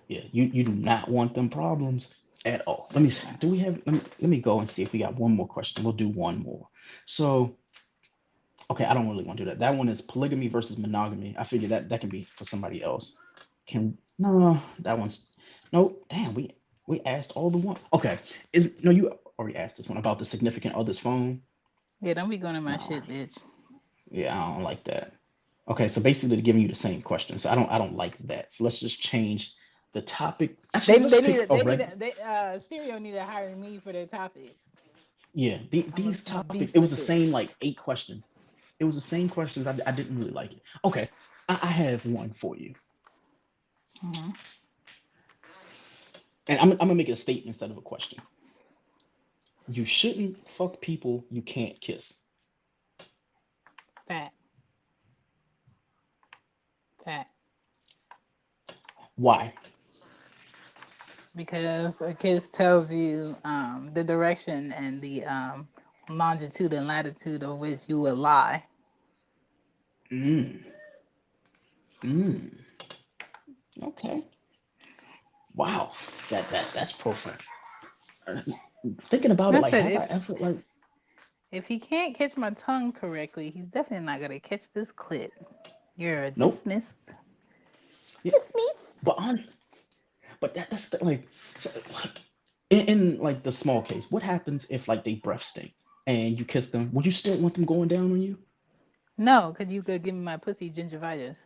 Speaker 4: Yeah, you do not want them problems at all. Let me see.
Speaker 2: Listen.
Speaker 4: Do we have? Let me go and see if we got one more question. We'll do one more. So, okay, I don't really want to do that. That one is polygamy versus monogamy. I figure that can be for somebody else. Can no, that one's no. Damn, we asked all the one. Okay, is no, you already asked this one about the significant other's phone.
Speaker 2: Yeah, don't be going to my
Speaker 4: No,
Speaker 2: shit, bitch.
Speaker 4: yeah, I don't like that.
Speaker 1: Okay, so basically they're giving you the same question. So I don't like that. So let's just change the topic.
Speaker 2: They
Speaker 1: Actually, let's
Speaker 2: they
Speaker 1: pick
Speaker 2: need
Speaker 1: a
Speaker 2: they need
Speaker 1: regular.
Speaker 2: they Stereo need to hire me for their topics.
Speaker 1: Yeah, these
Speaker 2: I'm a
Speaker 1: topics.
Speaker 2: beast
Speaker 1: It was the
Speaker 2: with it.
Speaker 1: same like 8 questions. It was the same questions. I didn't really like it. Okay, I have one for you,
Speaker 2: Hmm.
Speaker 1: and I'm gonna make it a statement instead of a question. You shouldn't fuck people you can't kiss.
Speaker 2: Fat, fat.
Speaker 1: Why?
Speaker 2: Because a kiss tells you the direction and the longitude and latitude of which you would lie.
Speaker 1: Mm, mm, okay. Wow. That's profound. Uh, Thinking about it,
Speaker 2: I
Speaker 1: like,
Speaker 2: said
Speaker 1: have I ever like?
Speaker 2: if he can't catch my tongue correctly, he's definitely not gonna catch this clit. You're
Speaker 1: Nope.
Speaker 2: dismissed.
Speaker 1: Yeah.
Speaker 2: Dismissed.
Speaker 1: But honestly, but that's the, like, so, like in like the small case. What happens if like they breath stink and you kiss them? Would you still want them going down on you?
Speaker 2: No, because you could give me my pussy gingivitis.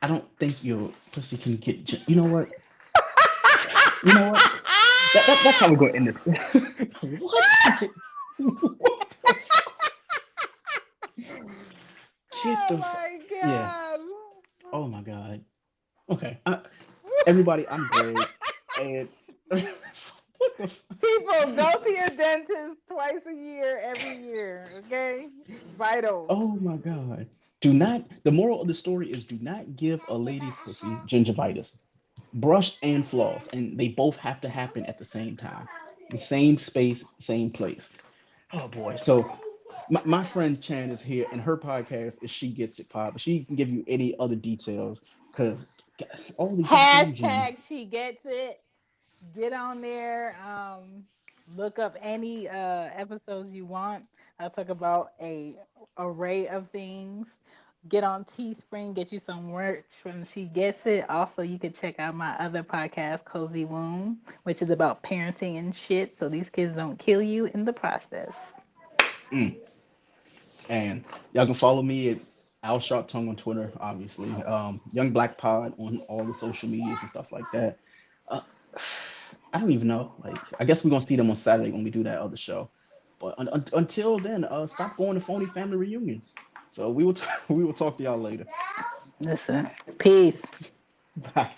Speaker 1: I don't think your pussy can get. You know what? You know what? That's how we're going to end this. What? What the Get
Speaker 2: Oh
Speaker 1: the fuck.
Speaker 2: my
Speaker 1: Yeah.
Speaker 2: god.
Speaker 1: Oh my god. Okay. Everybody, I'm Greg, and what the?
Speaker 2: People, go to your dentist twice a year, every year, okay? Vital.
Speaker 1: Oh my god. Do not. The moral of the story is do not give a lady's pussy gingivitis. Brush and floss, and they both have to happen at the same time, the same space, same place. Oh boy. So my friend Chan is here, and her podcast is She Gets It Pod, but she can give you any other details because all these goddamn
Speaker 2: Hashtag
Speaker 1: G's.
Speaker 2: she gets it. Get on there. Look up any episodes you want. I'll talk about a array of things. Get on Teespring, get you some merch from She Gets It. Also, you can check out my other podcast, Cozy Womb, which is about parenting and shit, so these kids don't kill you in the process.
Speaker 1: Mm. And y'all can follow me at Al Sharp Tongue on Twitter, obviously. Young Black Pod on all the social medias and stuff like that. Uh, I don't even know. Like, I guess we're gonna see them on Saturday when we do that other show. But until then, stop going to phony family reunions. So we will we will talk to y'all later.
Speaker 2: Listen, peace.
Speaker 1: Bye.